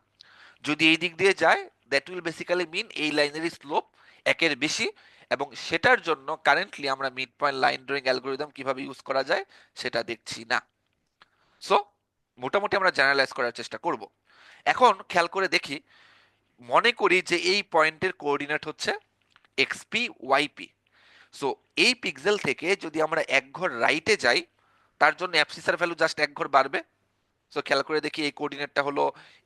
Speaker 1: যদি এই দিক দিয়ে যায়, দ্যাট উইল বেসিক্যালি মিন এই লাইনের স্লোপ 1-এর বেশি, এবং সেটার জন্য কারেন্টলি আমরা mid point line drawing algorithm কিভাবে ইউজ করা যায় সেটা দেখছি না। সো মোটামুটি আমরা জেনারেলাইজ করার চেষ্টা করব। এখন খেয়াল করে দেখি, মনে করি যে এই পয়েন্টের কোঅর্ডিনেট হচ্ছে এক্সপি ওয়াইপি। সো এই পিক্সেল থেকে যদি আমরা এক ঘর রাইটে যাই, তার জন্য অ্যাবসিসার ভ্যালু জাস্ট এক ঘর বাড়বে। সো খেয়াল করে দেখি, এই কোঅর্ডিনেটটা হলো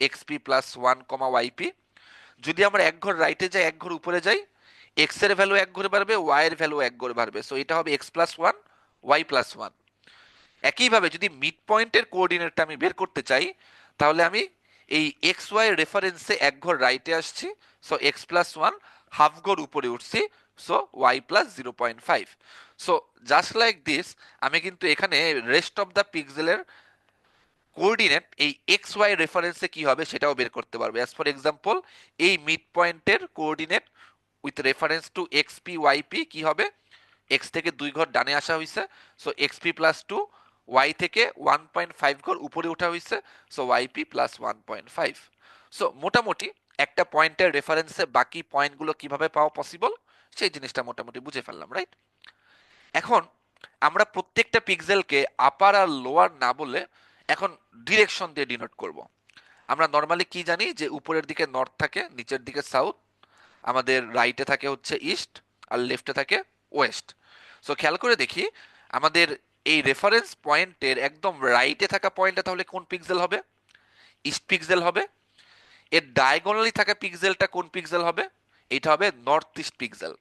Speaker 1: এক্সপি প্লাস 1, ওয়াইপি। যদি আমরা এক ঘর রাইটে যাই, এক ঘর উপরে যাই, এক্স এর ভ্যালু এক ঘর বাড়বে, ওয়াই এর ভ্যালু এক ঘর বাড়বে। সো এটা হবে x+1, y+1। একইভাবে যদি মিড পয়েন্টের কোঅর্ডিনেটটা আমি বের করতে চাই, তাহলে আমি এই এক্স ওয়াই রেফারেন্সে এক ঘর রাইটে আসছি, সো x+1, হাফ ঘর উপরে উঠছি, so y+0.5। So just like this, আমি কিন্তু এখানে রেস্ট অফ দ্য পিক্সেলের কোঅর্ডিনেট এই এক্স ওয়াই রেফারেন্সে কি হবে সেটাও বের করতে পারবে। অ্যাজ ফর এক্সাম্পল, এই মিড পয়েন্টের coordinate with reference to XP YP কি হবে, এক্স থেকে 2 ঘর ডানে আসা হয়েছে, সো xp+2, ওয়াই থেকে 1.5 ঘর উপরে ওঠা হয়েছে, সো yp+1.5। সো মোটামুটি একটা পয়েন্টের রেফারেন্সে বাকি পয়েন্টগুলো কিভাবে পাওয়া পসিবল সেই জিনিসটা মোটামুটি বুঝে ফেললাম, রাইট? এখন আমরা প্রত্যেকটা পিক্সেলকে আপার আর লোয়ার না বলে এখন ডিরেকশন দিয়ে ডিনোট করব। আমরা নর্মালি কি জানি যে উপরের দিকে নর্থ থাকে, নিচের দিকে সাউথ, আমাদের রাইটে থাকে হচ্ছে ইস্ট, আর লেফটে থাকে ওয়েস্ট। সো খেয়াল করে দেখি, আমাদের এই রেফারেন্স পয়েন্টের একদম রাইটে থাকা পয়েন্টটা তাহলে কোন পিক্সেল হবে? ইস্ট পিক্সেল হবে। এর ডায়াগোনালি থাকা পিক্সেলটা কোন পিক্সেল হবে? এটা হবে নর্থ ইস্ট পিক্সেল।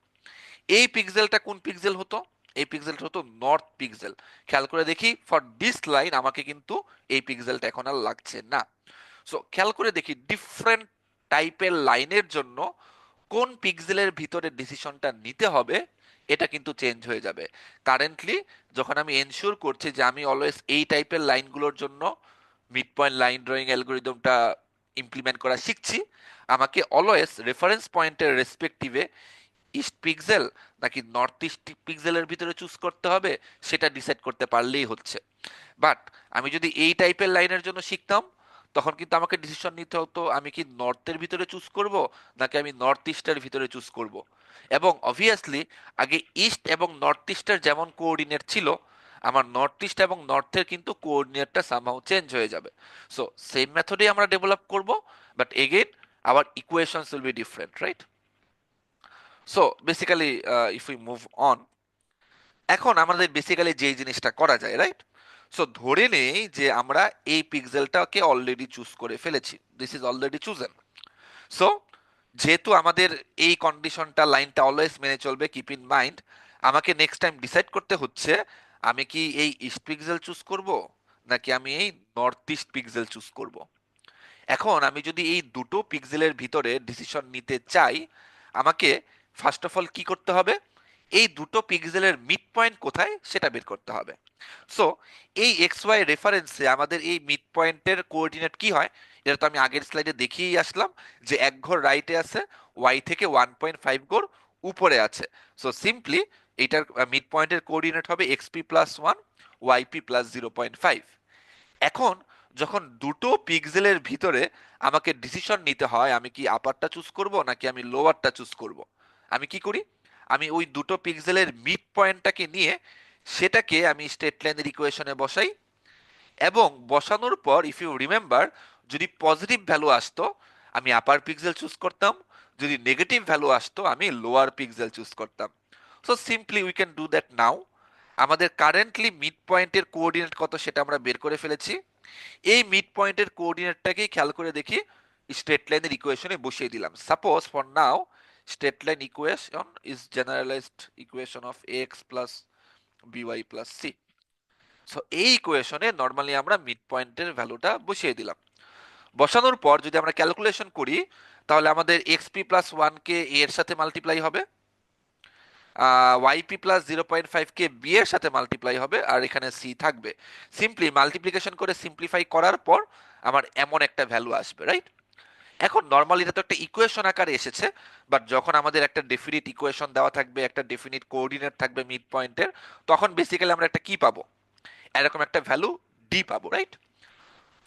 Speaker 1: এই পিক্সেলটা কোন পিক্সেল হতো? এই পিক্সেলটা হতো নর্থ পিক্সেল। খেয়াল করে দেখি, ফর দিস লাইন আমাকে কিন্তু এই পিক্সেলটা এখন আর লাগছে না। সো খেয়াল করে দেখি, ডিফারেন্ট টাইপের লাইনের জন্য কোন পিক্সেলের ভিতরে ডিসিশনটা নিতে হবে এটা কিন্তু চেঞ্জ হয়ে যাবে। কারেন্টলি যখন আমি এনশিওর করছি যে আমি অলওয়েজ এই টাইপের লাইনগুলোর জন্য মিড পয়েন্ট লাইন ড্রয়িং অ্যালগোরিদমটা ইমপ্লিমেন্ট করা শিখছি, আমাকে অলওয়েজ রেফারেন্স পয়েন্টের রেসপেক্টিভে ইস্ট পিক্সেল নাকি নর্থ ইস্ট পিক্সেলের ভিতরে চুজ করতে হবে সেটা ডিসাইড করতে পারলেই হচ্ছে। বাট আমি যদি এই টাইপের লাইনের জন্য শিখতাম, তখন কিন্তু আমাকে ডিসিশন নিতে হতো আমি কি নর্থের ভিতরে চুজ করব নাকি আমি নর্থ ইস্টের ভিতরে চুজ করব। এবং অবভিয়াসলি আগে ইস্ট এবং নর্থ ইস্টের যেমন কোঅর্ডিনেট ছিল, আমার নর্থ ইস্ট এবং নর্থের কিন্তু কোঅর্ডিনেটটা সামহাউ চেঞ্জ হয়ে যাবে। সো সেম মেথডেই আমরা ডেভেলপ করব, but again our equations will be different, right? So basically if we move on, এখন আমাদের বেসিক্যালি যেই জিনিসটা করা যায়, রাইট? সো ধরে নেই যে আমরা এই পিক্সেলটাকে অলরেডি চুজ করে ফেলেছি, this is already chosen. So যেহেতু আমাদের এই কন্ডিশনটা লাইনটা অলওয়েজ মেনে চলবে, কিপ ইন মাইন্ড, আমাকে নেক্সট টাইম ডিসাইড করতে হচ্ছে আমি কি এই ইস্ট পিক্সেল চুজ করব নাকি আমি এই নর্থ ইস্ট পিক্সেল চুজ করব। এখন আমি যদি এই দুটো পিক্সেলের ভিতরে ডিসিশন নিতে চাই, আমাকে ফার্স্ট অফ অল কি করতে হবে, এই দুটো পিক্সেলের মিড পয়েন্ট কোথায় সেটা বের করতে হবে। সো এই এক্স ওয়াই রেফারেন্সে আমাদের এই মিড পয়েন্টের কোঅর্ডিনেট কি হয়, এটা তো আমি আগের স্লাইডে দেখিয়েই আসলাম যে এক ঘর রাইটে আছে, ওয়াই থেকে 1.5 ঘর উপরে আছে। সো সিম্পলি এইটার মিড পয়েন্টের কোঅর্ডিনেট হবে XP plus one, YP plus 0.5। এখন যখন দুটো পিক্সেলের ভিতরে আমাকে ডিসিশন নিতে হয় আমি কি আপারটা চুজ করব নাকি আমি লোয়ারটা চুজ করব, আমি কি করি, আমি ওই দুটো পিক্সেলের মিড পয়েন্টটাকে নিয়ে সেটাকে আমি স্ট্রেট লাইনের ইকুয়েশনে বসাই, এবং বসানোর পর ইফ ইউ রিমেম্বার, যদি পজিটিভ ভ্যালু আসতো আমি আপার পিক্সেল চুজ করতাম, যদি নেগেটিভ ভ্যালু আসতো আমি লোয়ার পিক্সেল চুজ করতাম। So simply we can do that নাও। আমাদের কারেন্টলি মিড পয়েন্টের কোঅর্ডিনেট কত সেটা আমরা বের করে ফেলেছি। এই মিড পয়েন্টের কোঅর্ডিনেটটাকেই খেয়াল করে দেখি স্ট্রেট লাইনের ইকুয়েশনে বসিয়ে দিলাম। Suppose for now straight line equation is generalized equation of x plus b y plus c. So এই ইকুয়েশনে নর্মালি আমরা মিড পয়েন্টের ভ্যালুটা বসিয়ে দিলাম। বসানোর পর যদি আমরা ক্যালকুলেশন করি তাহলে আমাদের এক্সপি প্লাস ওয়ান কে এ এর সাথে মাল্টিপ্লাই হবে, ওয়াইপি প্লাস 0.5 কে বি এর সাথে মাল্টিপ্লাই হবে, আর এখানে সি থাকবে। সিম্পলি মাল্টিপ্লিকেশন করে সিম্পলিফাই করার পর আমার এমন একটা ভ্যালু আসবে, রাইট? এখন নর্মালি এটা তো একটা ইকুয়েশন আকারে এসেছে, বাট যখন আমাদের একটা ডেফিনিট ইকুয়েশন দেওয়া থাকবে, একটা ডেফিনিট কোঅর্ডিনেট থাকবে মিড পয়েন্টের, তখন বেসিক্যালি আমরা একটা কি পাবো, এরকম একটা ভ্যালু ডি পাবো, right?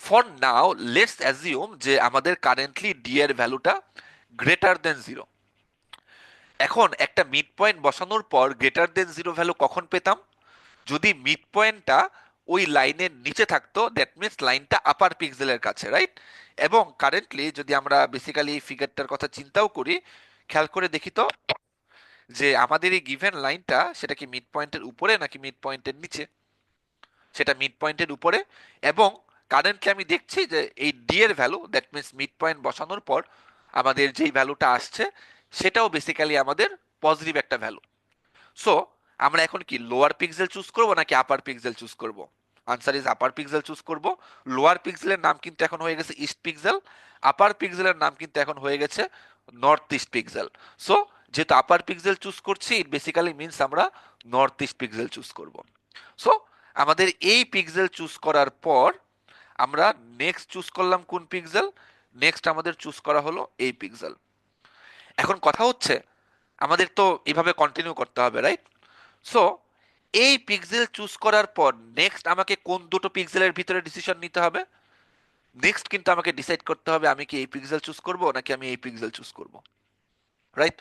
Speaker 1: For now let's assume যে আমাদের কারেন্টলি ডি এর ভ্যালুটা গ্রেটার দেন জিরো। এখন একটা মিড পয়েন্ট বসানোর পর গ্রেটার দেন জিরো ভ্যালু কখন পেতাম, যদি মিড পয়েন্টটা ওই লাইনের নিচে থাকতো, দ্যাট মিনস লাইনটা আপার পিক্সেলের কাছে, রাইট? এবং কারেন্টলি যদি আমরা বেসিক্যালি এই ফিগারটার কথা চিন্তাও করি, খেয়াল করে দেখি তো যে আমাদের এই গিভেন লাইনটা সেটা কি মিড পয়েন্টের উপরে নাকি মিড পয়েন্টের নিচে, সেটা মিড পয়েন্টের উপরে। এবং কারেন্টলি আমি দেখছি যে এই ডি এর value, that means mid point বসানোর পর আমাদের যেই ভ্যালুটা আসছে সেটাও বেসিক্যালি আমাদের পজিটিভ একটা ভ্যালু। সো আমরা এখন কি লোয়ার পিক্সেল চুজ করব নাকি আপার পিক্সেল চুজ করব? Answer is upper pixel choose করব। লোয়ার পিক্সেলের নাম কিন্তু এখন হয়ে গেছে ইস্ট পিক্সেল, আপার পিক্সেলের নাম কিন্তু এখন হয়ে গেছে নর্থ ইস্ট পিক্সেল। সো যেহেতু আপার পিক্সেল চুজ করছি, ইট বেসিক্যালি মিনস আমরা নর্থ ইস্ট পিক্সেল চুজ করব। সো আমাদের এই পিক্সেল চুজ করার পর আমরা নেক্সট চুজ করলাম কোন পিক্সেল, নেক্সট আমাদের চুজ করা হলো এই পিক্সেল। এখন কথা হচ্ছে আমাদের তো এভাবে কন্টিনিউ করতে হবে, রাইট? সো এই পিক্সেল চুজ করার পর নেক্সট আমাকে কোন দুটো পিক্সেলের ভিতরে ডিসিশন নিতে হবে, নেক্সট কিন্তু আমাকে ডিসাইড করতে হবে আমি কি এই পিক্সেল চুজ করব নাকি আমি এই পিক্সেল চুজ করব, রাইট?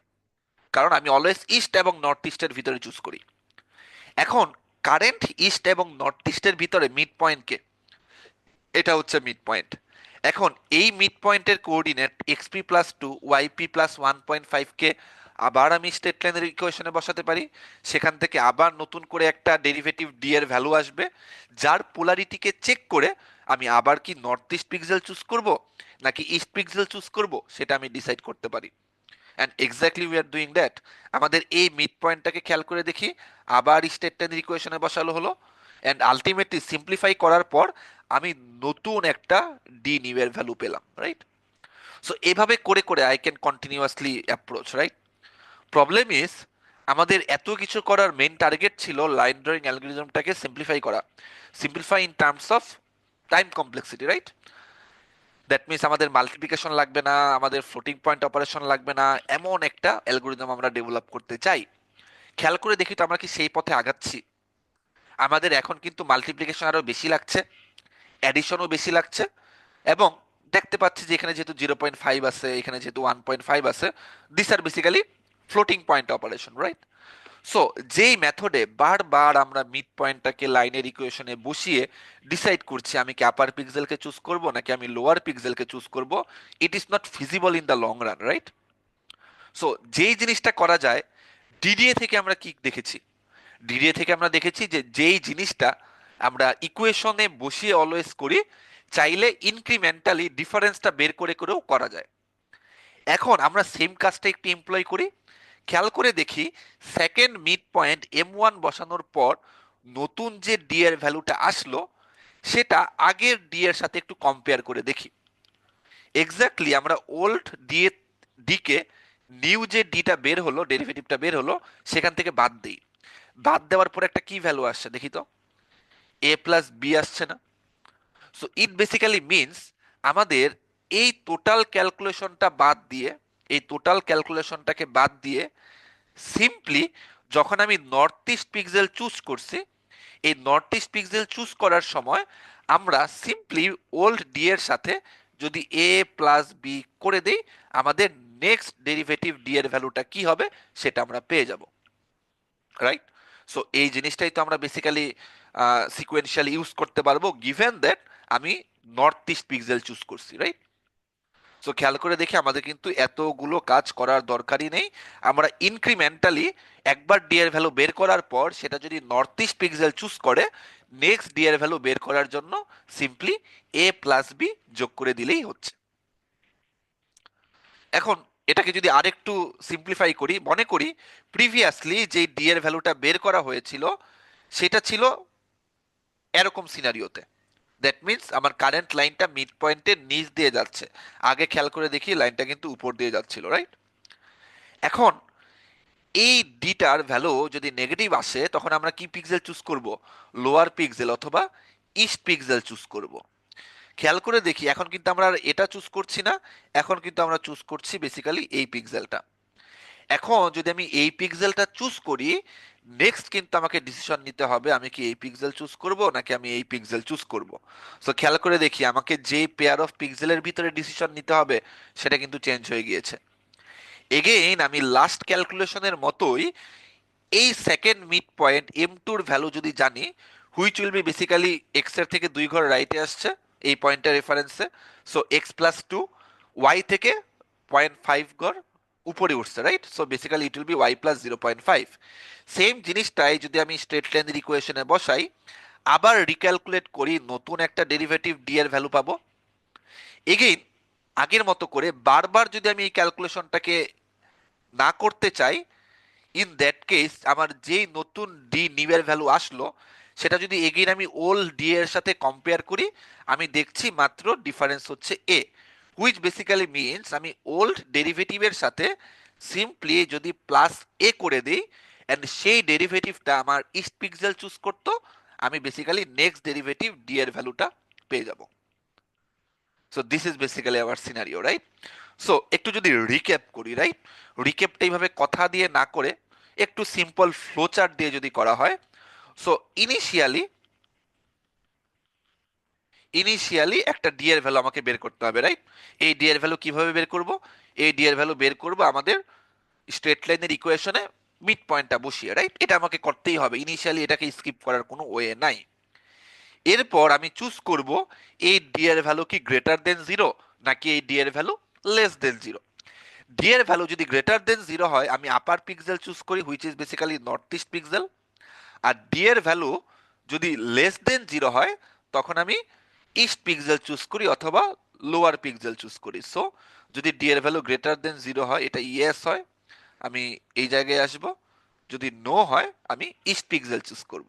Speaker 1: কারণ আমি অলওয়েজ ইস্ট এবং নর্থ ইস্টের ভিতরে চুজ করি। এখন কারেন্ট ইস্ট এবং নর্থ ইস্টের ভিতরে মিড পয়েন্টকে, এটা হচ্ছে মিড পয়েন্ট। এখন এই মিড পয়েন্টের coordinate x p plus two y p plus 1.5 কে আবার আমি স্টেট লাইনের ইকুয়েশনে বসাতে পারি। সেখান থেকে আবার নতুন করে একটা ডেরিভেটিভ ডি এর ভ্যালু আসবে, যার পোলারিটিকে চেক করে আমি আবার কি নর্থ ইস্ট পিক্সেল চুজ করব নাকি ইস্ট পিক্সেল চুজ করব সেটা আমি ডিসাইড করতে পারি। And exactly we are doing that. আমাদের এই মিড পয়েন্টটাকে খেয়াল করে দেখি, আবার স্টেট লাইনের ইকুয়েশনে বসালো হলো, অ্যান্ড আলটিমেটলি সিম্পলিফাই করার পর আমি নতুন একটা ডি নিউ এর ভ্যালু পেলাম, রাইট? সো এভাবে করে করে I can continuously approach, right? Problem is আমাদের এত কিছু করার মেইন টার্গেট ছিল লাইন ড্রয়িং অ্যালগরিদমটাকে সিম্পলিফাই করা, simplify in terms of time complexity, right? That means আমাদের মাল্টিপ্লিকেশন লাগবে না, আমাদের ফ্লোটিং পয়েন্ট অপারেশন লাগবে না, এমন একটা অ্যালগরিদম আমরা ডেভেলপ করতে চাই। খেয়াল করে দেখি তো আমরা কি সেই পথে আগাচ্ছি। আমাদের এখন কিন্তু মাল্টিপ্লিকেশন আরো বেশি লাগছে, অ্যাডিশনও বেশি লাগছে, এবং দেখতে পাচ্ছি যে এখানে যেহেতু 0.5 আছে, এখানে যেহেতু 1.5 আছে, this are basically floating point operation, right? So যেই মেথডে বারবার আমরা মিড পয়েন্টটাকে লাইনের ইকুয়েশনে বসিয়ে ডিসাইড করছি আমি কি আপার পিক্সেলকে চুজ করব নাকি আমি লোয়ার পিক্সেলকে চুজ করব, it is not feasible in the long run, right? So যেই জিনিসটা করা যায়, ডিডিএ থেকে আমরা কি দেখেছি, ডিডিএ থেকে আমরা দেখেছি যে যেই জিনিসটা আমরা ইকুয়েশনে বসিয়ে অলওয়েজ করি, চাইলে ইনক্রিমেন্টালি ডিফারেন্সটা বের করে করেও করা যায়। এখন আমরা সেম কাজটা একটু এমপ্লয় করি। খেয়াল করে দেখি সেকেন্ড মিড পয়েন্ট M1 বসানোর পর নতুন যে ডি এর ভ্যালুটা আসলো সেটা আগের ডি এর সাথে একটু কম্পেয়ার করে দেখি। এক্স্যাক্টলি আমরা ওল্ড ডি কে নিউ যে ডিটা বের হলো, ডেরিভেটিভটা বের হলো, সেখান থেকে বাদ দিই। বাদ দেওয়ার পর একটা কি ভ্যালু আসছে দেখি তো, এ প্লাস বি আসছে না? সো ইট বেসিক্যালি মিনস আমাদের এই টোটাল ক্যালকুলেশনটা বাদ দিয়ে, এই টোটাল ক্যালকুলেশনটাকে বাদ দিয়ে সিম্পলি যখন আমি নর্থ ইস্ট পিক্সেল চুজ করছি, এই নর্থ ইস্ট পিক্সেল চুজ করার সময় আমরা সিম্পলি ওল্ড ডি এর সাথে যদি এ প্লাস বি করে দিই, আমাদের নেক্সট ডেরিভেটিভ ডি এর ভ্যালুটা কি হবে সেটা আমরা পেয়ে যাব, রাইট? সো এই জিনিসটাই তো আমরা বেসিক্যালি সিকোয়েন্সিয়ালি ইউজ করতে পারবো গিভেন দ্যাট আমি নর্থ ইস্ট পিক্সেল চুজ করছি, রাইট? সো খেয়াল করে দেখি আমাদের কিন্তু এতগুলো কাজ করার দরকারই নেই। আমরা ইনক্রিমেন্টালি একবার ডি এর ভ্যালু বের করার পর সেটা যদি নর্থ ইস্ট পিক্সেল চুজ করে, নেক্সট ডি এর ভ্যালু বের করার জন্য সিম্পলি এ প্লাস বি যোগ করে দিলেই হচ্ছে। এখন এটাকে যদি আরেকটু সিম্পলিফাই করি, মনে করি প্রিভিয়াসলি যে ডি এর ভ্যালুটা বের করা হয়েছিল সেটা ছিল এরকম সিনারিওতে। দ্যাট মিন্স আমার কারেন্ট লাইনটা মিড পয়েন্টের নিচ দিয়ে যাচ্ছে। আগে খেয়াল করে দেখি লাইনটা কিন্তু উপর দিয়ে যাচ্ছিল, রাইট? এখন এই ডিটার ভ্যালু যদি নেগেটিভ আসে তখন আমরা কি পিক্সেল চুজ করব? লোয়ার পিক্সেল অথবা ইস্ট পিক্সেল চুজ করব। খেয়াল করে দেখি এখন কিন্তু আমরা আর এটা চুজ করছি না, এখন কিন্তু আমরা চুজ করছি বেসিক্যালি এই পিক্সেলটা। এখন যদি আমি এই পিক্সেলটা চুজ করি, নেক্সট কিন্তু আমাকে ডিসিশন নিতে হবে আমি কি এই পিক্সেল চুজ করব নাকি আমি এই পিক্সেল চুজ করব। সো খেয়াল করে দেখি আমাকে যে পেয়ার অফ পিক্সেলের ভিতরে ডিসিশন নিতে হবে সেটা কিন্তু চেঞ্জ হয়ে গিয়েছে। এগেইন আমি লাস্ট ক্যালকুলেশনের মতোই এই সেকেন্ড মিড পয়েন্ট এম টুর ভ্যালু যদি জানি, which will be basically X এর থেকে 2 ঘর রাইটে আসছে এই পয়েন্টের রেফারেন্সে। So X plus two, Y থেকে 0.5 ঘর উপরে উঠছে, right? So basically it will be Y plus 0.5। Same জিনিসটাই যদি আমি স্ট্রেট লাইনের ইকুয়েশনে বসাই, আবার রিক্যালকুলেট করি, নতুন একটা ডেরিভেটিভ ডি এর ভ্যালু পাবো। এগেইন আগের মতো করে বারবার যদি আমি এই ক্যালকুলেশনটাকে না করতে চাই, ইন দ্যাট কেস আমার যেই নতুন ডি নিউ ভ্যালু আসলো সেটা যদি এগেইন আমি ওল্ড ডি এর সাথে কম্পেয়ার করি, আমি দেখছি মাত্র ডিফারেন্স হচ্ছে এ, হুইচ বেসিক্যালি মিনস আমি ওল্ড ডেরিভেটিভের সাথে সিম্পলি যদি প্লাস এ করে দিই অ্যান্ড সেই ডেরিভেটিভটা আমার ইস্ট পিক্সেল চুজ করতো, আমি বেসিক্যালি নেক্সট ডেরিভেটিভ ডি এর ভ্যালুটা পেয়ে যাব। So this is basically our scenario, right? So একটু যদি রিক্যাপ করি, রাইট? রিক্যাপটা এইভাবে কথা দিয়ে না করে একটু সিম্পল ফ্লো চার্ট দিয়ে যদি করা হয়, সো ইনিশিয়ালি ইনিশিয়ালি একটা ডি এর ভ্যালু আমাকে বের করতে হবে, রাইট? এই ডি এর ভ্যালু কিভাবে বের করব? এই ডি এর ভ্যালু বের করব আমাদের স্ট্রেট লাইনের ইকুয়েশনে মিড পয়েন্টটা বসিয়ে, রাইট? এটা আমাকে করতেই হবে, ইনিশিয়ালি এটাকে স্কিপ করার কোনো ওয়ে নাই। এরপর আমি চুজ করব এই ডি এর ভ্যালু কি গ্রেটার দেন জিরো নাকি এই ডি এর value less than zero. D এর ভ্যালু যদি গ্রেটার দেন জিরো হয় আমি আপার পিক্সেল চুজ করি, which is basically north east pixel. আর ডি এর ভ্যালু যদি লেস দেন জিরো হয় তখন আমি ইস্ট পিক্সেল চুজ করি অথবা লোয়ার পিক্সেল চুজ করি। সো যদি ডি এর ভ্যালু গ্রেটার দেন জিরো হয়, এটা ইয়েস হয়, আমি এই জায়গায় আসব। যদি নো হয় আমি ইস্ট পিক্সেল চুজ করব।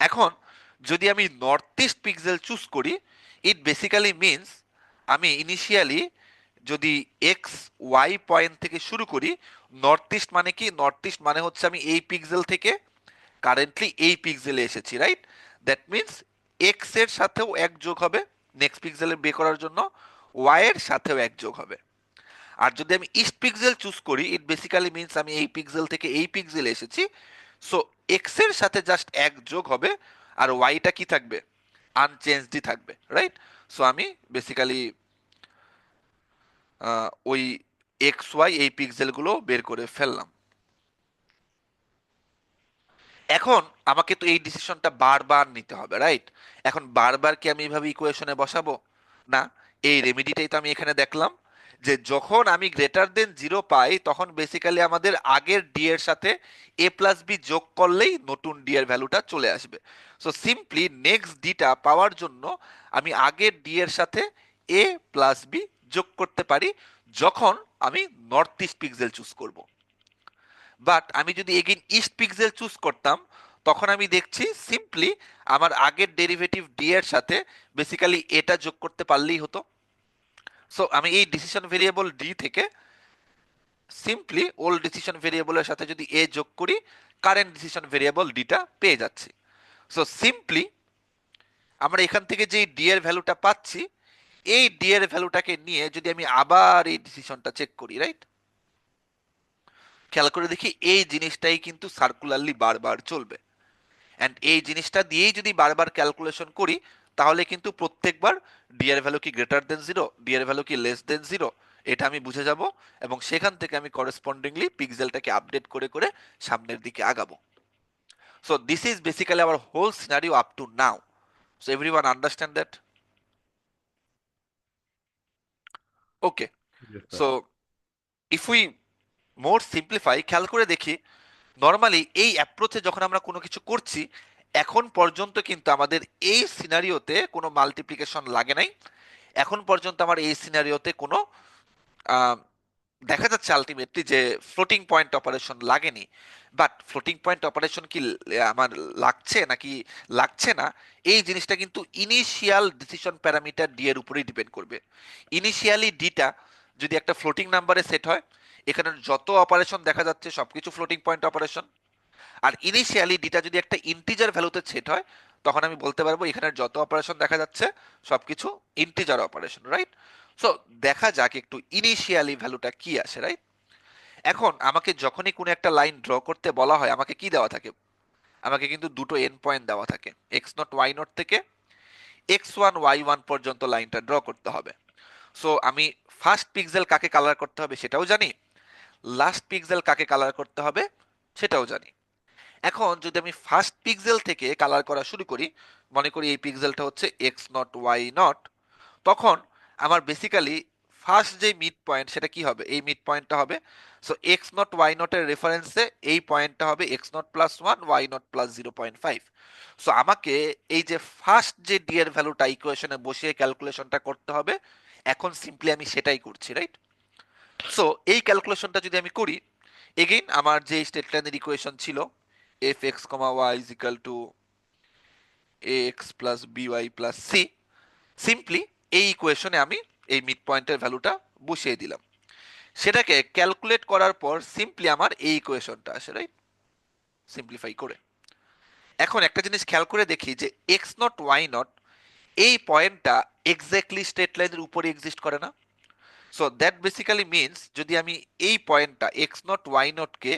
Speaker 1: এখন যদি আমি নর্থ ইস্ট পিক্সেল চুজ করি, ইট বেসিক্যালি মিনস আমি ইনিশিয়ালি যদি এক্স ওয়াই পয়েন্ট থেকে শুরু করি, নর্থ ইস্ট মানে কি? নর্থ ইস্ট মানে হচ্ছে আমি এই পিক্সেল থেকে কারেন্টলি এই পিক্সেলে এসেছি, রাইট? দ্যাট মিনস এক্স এর সাথেও এক যোগ হবে নেক্সট পিক্সেলে বের করার জন্য, ওয়াই এর সাথেও এক যোগ হবে। আর যদি আমি ইস্ট পিক্সেল চুজ করি, ইট বেসিক্যালি মিনস আমি এই পিক্সেল থেকে এই পিক্সেলে এসেছি। সো এক্স এর সাথে জাস্ট এক যোগ হবে আর ওয়াইটা কি থাকবে? আনচেঞ্জডই থাকবে, রাইট? সো আমি বেসিক্যালি ওই এক্স ওয়াই এই পিক্সেলগুলো বের করে ফেললাম। এখন আমাকে তো এই ডিসিশনটা বারবার নিতে হবে, রাইট? এখন বারবার কি আমি এইভাবে ইকুয়েশনে বসাবো? না। এই রেমেডিটাই তো আমি এখানে দেখলাম যে যখন আমি গ্রেটার দেন জিরো পাই তখন বেসিক্যালি আমাদের আগের ডি এর সাথে এ প্লাস বি যোগ করলেই নতুন ডি এর ভ্যালুটা চলে আসবে। সো সিম্পলি নেক্সট ডিটা পাওয়ার জন্য আমি আগের ডি এর সাথে এ প্লাস বি যোগ করতে পারি যখন আমি নর্থ ইস্ট পিক্সেল চুজ করব। বাট আমি যদি এগেইন ইস্ট পিক্সেল চুজ করতাম তখন আমি দেখছি সিম্পলি আমার আগের ডেরিভেটিভ ডি এর সাথে বেসিক্যালি এটা যোগ করতে পারলেই হতো। সো আমি এই ডিসিশন ভেরিয়েবল ডি থেকে সিম্পলি ওল্ড ডিসিশন ভেরিয়েবলের সাথে যদি এ যোগ করি, কারেন্ট ডিসিশন ভেরিয়েবল ডিটা পেয়ে যাচ্ছি। সো সিম্পলি আমরা এখান থেকে যে ডি এর ভ্যালুটা পাচ্ছি, এই ডি এর ভ্যালুটাকে নিয়ে যদি আমি আবার এই ডিসিশনটা চেক করি, রাইট? খেয়াল করে দেখি এই জিনিসটাই কিন্তু সার্কুলারলি বারবার চলবে। অ্যান্ড এই জিনিসটা দিয়েই যদি বারবার ক্যালকুলেশন করি, তাহলে কিন্তু প্রত্যেকবার ডি এর ভ্যালু কি গ্রেটার দেন জিরো, ডি এর ভ্যালু কি লেস দেন জিরো, এটা আমি বুঝে যাব। এবং সেখান থেকে আমি করেসপন্ডিংলি পিক্সেলটাকে আপডেট করে করে সামনের দিকে আগাবো। So this is basically our whole scenario up to now. So everyone understand that? Okay.
Speaker 2: Yes, sir.
Speaker 1: So if we more simplify, খেয়াল করে দেখি নর্মালি এই অ্যাপ্রোচে যখন আমরা কোনো কিছু করছি, এখন পর্যন্ত কিন্তু আমাদের এই সিনারিওতে কোনো মাল্টিপ্লিকেশন লাগে নাই। এখন পর্যন্ত আমার এই সিনারিওতে কোনো আহ, দেখা যাচ্ছে আলটিমেটলি যে ফ্লোটিং পয়েন্ট অপারেশন লাগেনি। বাট ফ্লোটিং পয়েন্ট অপারেশন কি আমার লাগছে নাকি লাগছে না, এই জিনিসটা কিন্তু ইনিশিয়াল ডিসিশন প্যারামিটার ডি এর উপরেই ডিপেন্ড করবে। ইনিশিয়ালি ডিটা যদি একটা ফ্লোটিং নাম্বারে সেট হয়, এখানে যত অপারেশন দেখা যাচ্ছে সবকিছু ফ্লোটিং পয়েন্ট অপারেশন। আর ইনিশিয়ালি ডিটা যদি একটা ইন্টিজার ভ্যালুতে সেট হয়, তখন আমি বলতে পারবো এখানে যত অপারেশন দেখা যাচ্ছে সবকিছু ইন্টিজার অপারেশন, রাইট? সো দেখা যাক একটু ইনিশিয়ালি ভ্যালুটা কি আসে, রাইট? এখন আমাকে যখনই কোনো একটা লাইন ড্র করতে বলা হয়, আমাকে কি দেওয়া থাকে? আমাকে কিন্তু দুটো এন্ড পয়েন্ট দেওয়া থাকে, এক্স নট ওয়াই নট থেকে এক্স ওয়ান ওয়াই ওয়ান পর্যন্ত লাইনটা ড্র করতে হবে। সো আমি ফার্স্ট পিক্সেল কাকে কালার করতে হবে সেটাও জানি, লাস্ট পিক্সেল কাকে কালার করতে হবে সেটাও জানি। এখন যদি আমি ফার্স্ট পিক্সেল থেকে কালার করা শুরু করি, মনে করি এই পিক্সেলটা হচ্ছে এক্স নট ওয়াই নট, তখন আমার বেসিক্যালি ফার্স্ট যে মিড পয়েন্ট সেটা কি হবে? এই মিড পয়েন্টটা হবে। সো এক্স নট ওয়াই নটের রেফারেন্সে এই পয়েন্টটা হবে x naught plus one y naught plus 0.5। So আমাকে এই যে ফার্স্ট যে ডি এর ভ্যালুটা ইকুয়েশনে বসিয়ে ক্যালকুলেশনটা করতে হবে। এখন সিম্পলি আমি সেটাই করছি, রাইট? সো এই ক্যালকুলেশনটা যদি আমি করি, এগেইন আমার যে স্টেট লাইনের ইকুয়েশন ছিল f x comma y is equal to a x plus b y plus c, simply এই ইকুয়েশনে আমি এই মিড পয়েন্টের ভ্যালুটা বসিয়ে দিলাম। সেটাকে ক্যালকুলেট করার পর সিম্পলি আমার এই ইকুয়েশনটা আসে, রাইট? সিম্পলিফাই করে এখন একটা জিনিস খেয়াল করে দেখি যে এক্স নট ওয়াই নট এই পয়েন্টটা এক্স্যাক্টলি স্ট্রেট লাইনের উপরে এক্সিস্ট করে না। সো দ্যাট বেসিক্যালি মিনস যদি আমি এই পয়েন্টটা এক্স নট ওয়াই নটকে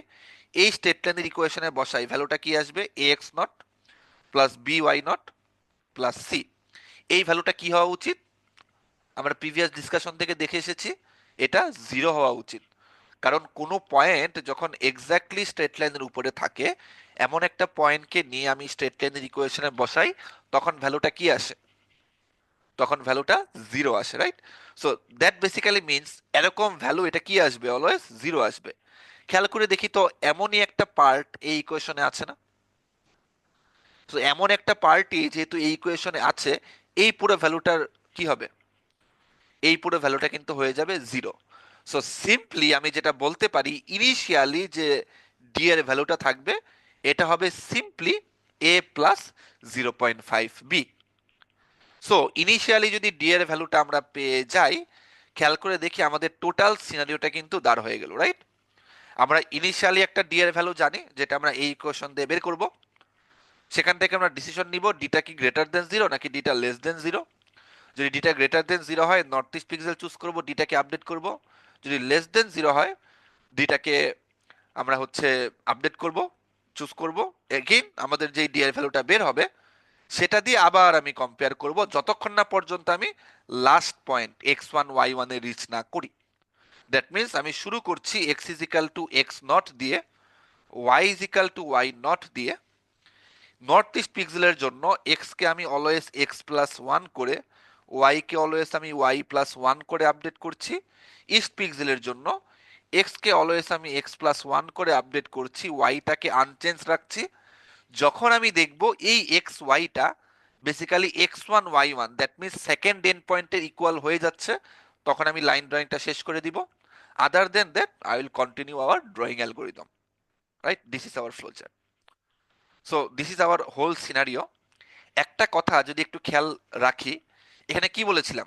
Speaker 1: এই স্টেট লাইনের ইকুয়েশনে বসাই, ভ্যালুটা কি আসবে? A X naught plus B Y naught plus C. এই ভ্যালুটা কি হওয়া উচিত? আমরা প্রিভিয়াস ডিসকাশন থেকে দেখে এসেছি এটা জিরো হওয়া উচিত। কারণ কোনো পয়েন্ট যখন এক্স্যাক্টলি স্ট্রেট লাইনের উপরে থাকে, এমন একটা পয়েন্টকে নিয়ে আমি স্ট্রেট লাইনের ইকুয়েশনে বসাই, তখন ভ্যালুটা কি আসে? তখন ভ্যালুটা জিরো আসে, right? So that basically means এরকম ভ্যালু এটা কি আসবে? অলওয়েজ জিরো আসবে। খেয়াল করে দেখি তো এমনই একটা পার্ট এই ইকুয়েশনে আছে না? তো এমন একটা পার্টি যেহেতু এই ইকুয়েশনে আছে, এই পুরো ভ্যালুটার কি হবে? এই পুরো ভ্যালুটা কিন্তু হয়ে যাবে জিরো। সো সিম্পলি আমি যেটা বলতে পারি, ইনিশিয়ালি যে ডি এর ভ্যালুটা থাকবে এটা হবে সিম্পলি এ প্লাস 0.5 বি। সো ইনিশিয়ালি যদি ডি এর ভ্যালুটা আমরা পেয়ে যাই, খেয়াল করে দেখি আমাদের টোটাল সিনারিওটা কিন্তু দাঁড় হয়ে গেল, রাইট? আমরা ইনিশিয়ালি একটা ডি এর ভ্যালু জানি যেটা আমরা এই ইকুয়েশন দিয়ে বের করব। সেখান থেকে আমরা ডিসিশন নিব ডিটা কি গ্রেটার দেন জিরো নাকি ডিটা লেস দেন জিরো। যদি ডিটা গ্রেটার দেন জিরো হয় নর্থ ইস্ট পিক্সেল চুজ করব, ডিটাকে আপডেট করব। যদি লেস দেন জিরো হয় ডিটাকে আমরা হচ্ছে আপডেট করব, চুজ করব। এগেইন আমাদের যেই ডি এর ভ্যালুটা বের হবে সেটা দিয়ে আবার আমি কম্পেয়ার করব, যতক্ষণ না পর্যন্ত আমি last point X one Y ওয়ানে রিচ না করি। দ্যাট মিনস আমি শুরু করছি X is equal to X naught দিয়ে, Y is equal to Y naught দিয়ে। নর্থ ইস্ট পিক্সেলের জন্য এক্স কে আমি অলওয়েজ এক্স প্লাস ওয়ান করে, ওয়াই কে অলওয়েজ আমি ওয়াই প্লাস ওয়ান করে আপডেট করছি। ইস্ট পিক্সেলের জন্য এক্স কে অলওয়েজ আমি এক্স প্লাস ওয়ান করে আপডেট করছি, ওয়াইটাকে আনচেঞ্জ রাখছি। যখন আমি দেখব এই এক্স ওয়াইটা basically X one Y one, that means second end পয়েন্টের ইকুয়াল হয়ে যাচ্ছে, তখন আমি লাইন ড্রয়িংটা শেষ করে দিব। Other than that I will continue our drawing algorithm, right? This is our flow chart. So this is our whole scenario. একটা কথা যদি একটু খেয়াল রাখি, এখানে কি বলেছিলাম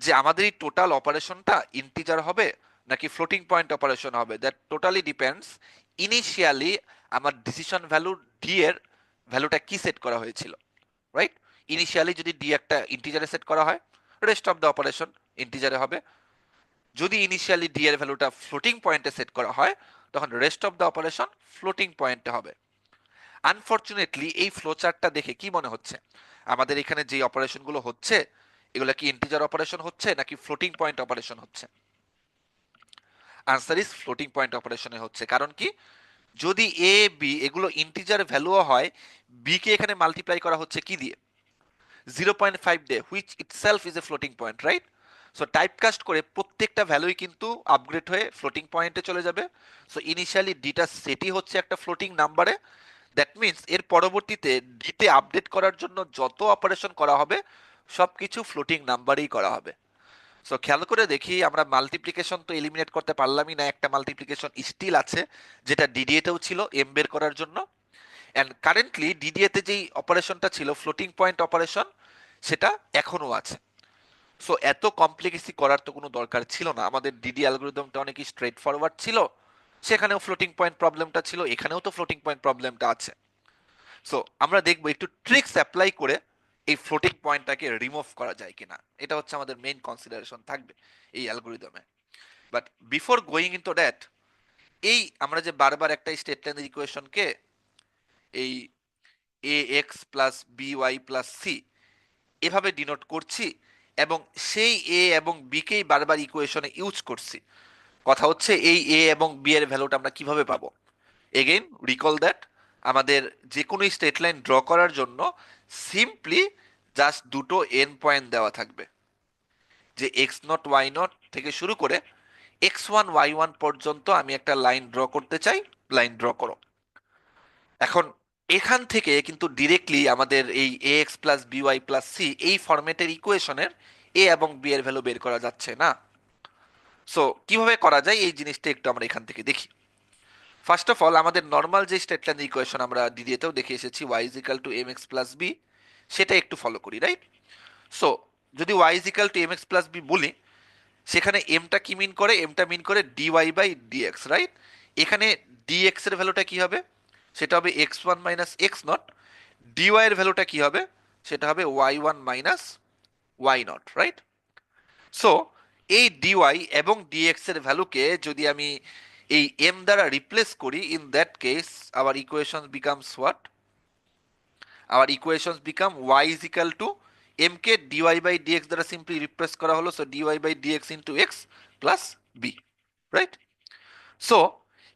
Speaker 1: যে আমাদের এই টোটাল অপারেশনটা ইন্টিজার হবে নাকি ফ্লোটিং পয়েন্ট অপারেশন হবে, দ্যাট টোটালি ডিপেন্ডস ইনিশিয়ালি আমার ডিসিশন ভ্যালু ডি এর ভ্যালুটা কি সেট করা হয়েছিল, রাইট? ইনিশিয়ালি যদি ডি একটা ইন্টিজারে সেট করা হয়, রেস্ট অফ দ্য অপারেশন ইন্টিজারে হবে। যদি ইনিশিয়ালি ডি এর ভ্যালুটা ফ্লোটিং পয়েন্টে সেট করা হয়, তখন rest of the operation floating পয়েন্টে হবে। আনফরচুনেটলি এই ফ্লো চার্টটা দেখে কি মনে হচ্ছে, আমাদের এখানে যে অপারেশনগুলো হচ্ছে এগুলো কি ইন্টিজার অপারেশন হচ্ছে নাকি ফ্লোটিং পয়েন্ট অপারেশন হচ্ছে? আনসার ইজ ফ্লোটিং পয়েন্ট অপারেশনে হচ্ছে। কারণ কি, যদি এ বি এগুলো ইন্টিজার ভ্যালুও হয়, বি কে এখানে মাল্টিপ্লাই করা হচ্ছে কি দিয়ে? 0.5 দিয়ে, which itself is a floating point, right? So typecast করে প্রত্যেকটা ভ্যালুই কিন্তু আপগ্রেড হয়ে ফ্লোটিং পয়েন্টে চলে যাবে। সো ইনিশিয়ালি ডিটা সেটই হচ্ছে একটা ফ্লোটিং নাম্বারে। দ্যাট মিন্স এর পরবর্তীতে ডিতে আপডেট করার জন্য যত অপারেশন করা হবে সবকিছু ফ্লোটিং নাম্বারেই করা হবে। সো খেয়াল করে দেখি, আমরা মাল্টিপ্লিকেশন তো এলিমিনেট করতে পারলামই না, একটা মাল্টিপ্লিকেশন স্টিল আছে যেটা ডিডিএ তেও ছিল এম বের করার জন্য। অ্যান্ড কারেন্টলি ডিডিএ তে যেই অপারেশনটা ছিল ফ্লোটিং পয়েন্ট অপারেশন, সেটা এখনো আছে। সো এত কমপ্লেক্সি করার তো কোনো দরকার ছিল না, আমাদের ডিডি অ্যালগরিদমটা অনেকই স্ট্রেট ফরওয়ার্ড ছিল। সেখানেও ফ্লোটিং পয়েন্ট প্রবলেমটা ছিল, এখানেও তো ফ্লোটিং পয়েন্ট প্রবলেমটা আছে। সো আমরা দেখবো একটু ট্রিক্স অ্যাপ্লাই করে এই ফ্লোটিং পয়েন্টটাকে রিমুভ করা যায় কিনা। এটা হচ্ছে আমাদের মেইন কনসিডারেশন থাকবে এই অ্যালগরিদমে। But before going into that, এই আমরা যে বারবার একটা স্টেট লাইনের ইকুয়েশনকে এই A x plus B Y plus C এভাবে ডিনোট করছি এবং সেই এ এবং বি কেই বারবার ইকুয়েশনে ইউজ করছি, কথা হচ্ছে এই এ এবং বি এর ভ্যালুটা আমরা কিভাবে পাবো? এগেইন রিকল দ্যাট, আমাদের যে কোনো স্টেট লাইন ড্র করার জন্য সিম্পলি জাস্ট দুটো এন পয়েন্ট দেওয়া থাকবে, যে এক্স নট ওয়াই নট থেকে শুরু করে এক্স ওয়ান ওয়াই ওয়ান পর্যন্ত আমি একটা লাইন ড্র করতে চাই, লাইন ড্র করো। এখন এখান থেকে কিন্তু ডিরেক্টলি আমাদের এই A x plus B Y plus C এই ফরম্যাটের ইকুয়েশনের এ এবং বি এর ভ্যালু বের করা যাচ্ছে না। সো কিভাবে করা যায় এই জিনিসটা একটু আমরা এখান থেকে দেখি। ফার্স্ট অফ অল, আমাদের নর্মাল যে স্টেট লাইন ইকুয়েশন আমরা ডিডিএতেও দেখে এসেছি, y is equal to m x plus b, সেটা একটু ফলো করি, রাইট? সো যদি y is equal to m x plus b বলি, সেখানে এমটা কি মিন করে? এমটা মিন করে ডিওয়াই বাই ডিএক্স, রাইট? এখানে ডিএক্স এর ভ্যালুটা কি হবে? সেটা হবে x one minus x naught. D y এর ভ্যালুটা কি হবে? সেটা হবে y one minus y naught, right? So এই ডিওয়াই এবং ডিএক্স এর ভ্যালুকে যদি আমি এই এম দ্বারা রিপ্লেস করি, in that case our equation becomes what? Our equation become y is equal to m কে ডিওয়াই বাই ডিএক্স দ্বারা সিম্পলি রিপ্লেস করা হলো, so d y by d x into x plus b, right? So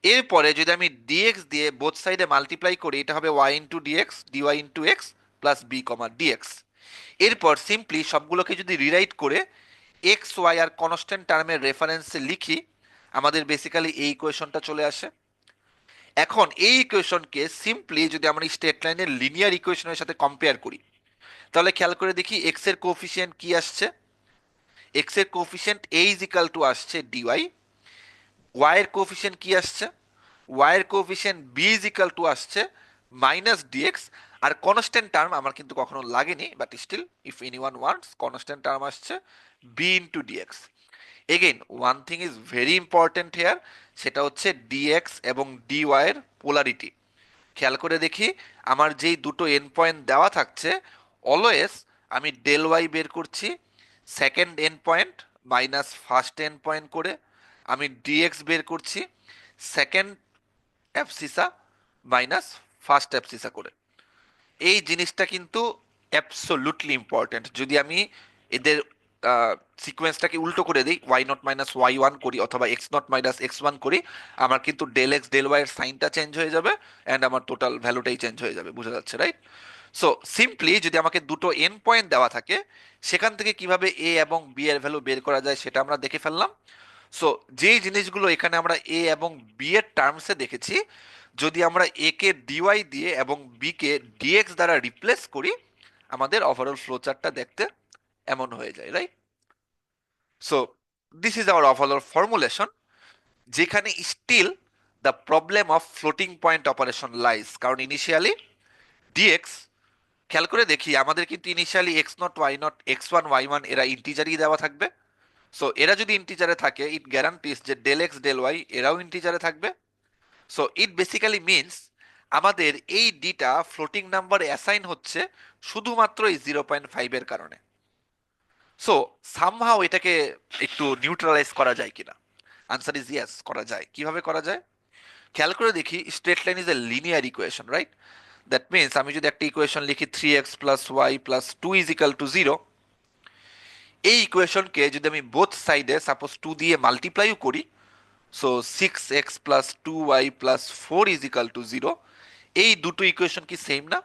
Speaker 1: এরপরে যদি আমি dx দিয়ে both সাইডে multiply করি, এটা হবে Y into DX DY into x plus B comma DX. এরপর সিম্পলি সবগুলোকে যদি রিরাইট করে এক্স ওয়াই আর কনস্ট্যান্ট টার্মের রেফারেন্সে লিখি, আমাদের বেসিক্যালি এই ইকুয়েশনটা চলে আসে। এখন এই ইকুয়েশনকে সিম্পলি যদি আমরা স্টেট লাইনের লিনিয়ার ইকুয়েশনের সাথে কম্পেয়ার করি, তাহলে খেয়াল করে দেখি এক্স এর কোফিসিয়েন্ট কি আসছে। এক্স এর coefficient A is equal to আসছে ডিওয়াই। ওয়াই এর কোফিসিয়েন্ট কি আসছে? ওয়াই এর coefficient B is equal to আসছে মাইনাস ডিএক্স। আর কনস্ট্যান্ট টার্ম আমার কিন্তু কখনো লাগেনি, but still if any one wants, constant term আসছে B into DX. Again one thing is very important here, সেটা হচ্ছে ডিএক্স এবং ডিওয়াই এর পোলারিটি। খেয়াল করে দেখি, আমার যেই দুটো এন পয়েন্ট দেওয়া থাকছে, অলওয়েজ আমি ডেল ওয়াই বের করছি second N point minus first N point করে, আমি ডিএক্স বের করছি সেকেন্ড অ্যাবসিসা মাইনাস ফার্স্ট অ্যাবসিসা করে। এই জিনিসটা কিন্তু অ্যাবসোলুটলি ইম্পর্টেন্ট। যদি আমি এদের সিকোয়েন্সটাকে উল্টো করে দিই, y naught minus y one করি অথবা x naught minus x one করি, আমার কিন্তু ডেল এক্স ডেল ওয়াই এর সাইনটা চেঞ্জ হয়ে যাবে অ্যান্ড আমার টোটাল ভ্যালুটাই চেঞ্জ হয়ে যাবে, বুঝা যাচ্ছে, রাইট? সো সিম্পলি যদি আমাকে দুটো এন পয়েন্ট দেওয়া থাকে, সেখান থেকে কিভাবে এ এবং বি এর ভ্যালু বের করা যায় সেটা আমরা দেখে ফেললাম। সো যেই জিনিসগুলো এখানে আমরা এ এবং বি এর টার্মসে দেখেছি, যদি আমরা এ কে ডিওয়াই দিয়ে এবং বি কে ডিএক্স দ্বারা রিপ্লেস করি, আমাদের ওভারঅল ফ্লো চার্টটা দেখতে এমন হয়ে যায়, right? So this is our overall formulation, যেখানে still the problem of floating point operation lies. কারণ ইনিশিয়ালি ডিএক্স, খেয়াল করে দেখি আমাদের কিন্তু initially X naught Y naught X one Y one এরা ইন্টিজারই দেওয়া থাকবে। সো এরা যদি ইন্টিজারে থাকে, ইট গ্যারান্টিস যে ডেল এক্স ডেল ওয়াই এরাও ইন্টিজারে থাকবে। সো ইট বেসিক্যালি মিনস আমাদের এই ডিটা ফ্লোটিং নাম্বার অ্যাসাইন হচ্ছে শুধুমাত্র এই 0.5 এর কারণে। সো সামহাও এটাকে একটু নিউট্রালাইজ করা যায় কিনা? আনসার ইজ ইয়েস, করা যায়। কিভাবে করা যায়? খেয়াল করে দেখি straight line is a linear equation, right? That means আমি যদি একটা ইকুয়েশন লিখি 3x plus y plus 2 is equal to 0, এই ইকুয়েশনকে যদি আমি বোথ সাইডে সাপোজ 2 দিয়ে মাল্টিপ্লাইও করি, so 6x plus 2y plus 4 is equal to 0, এই দুটো ইকুয়েশন কি সেম না?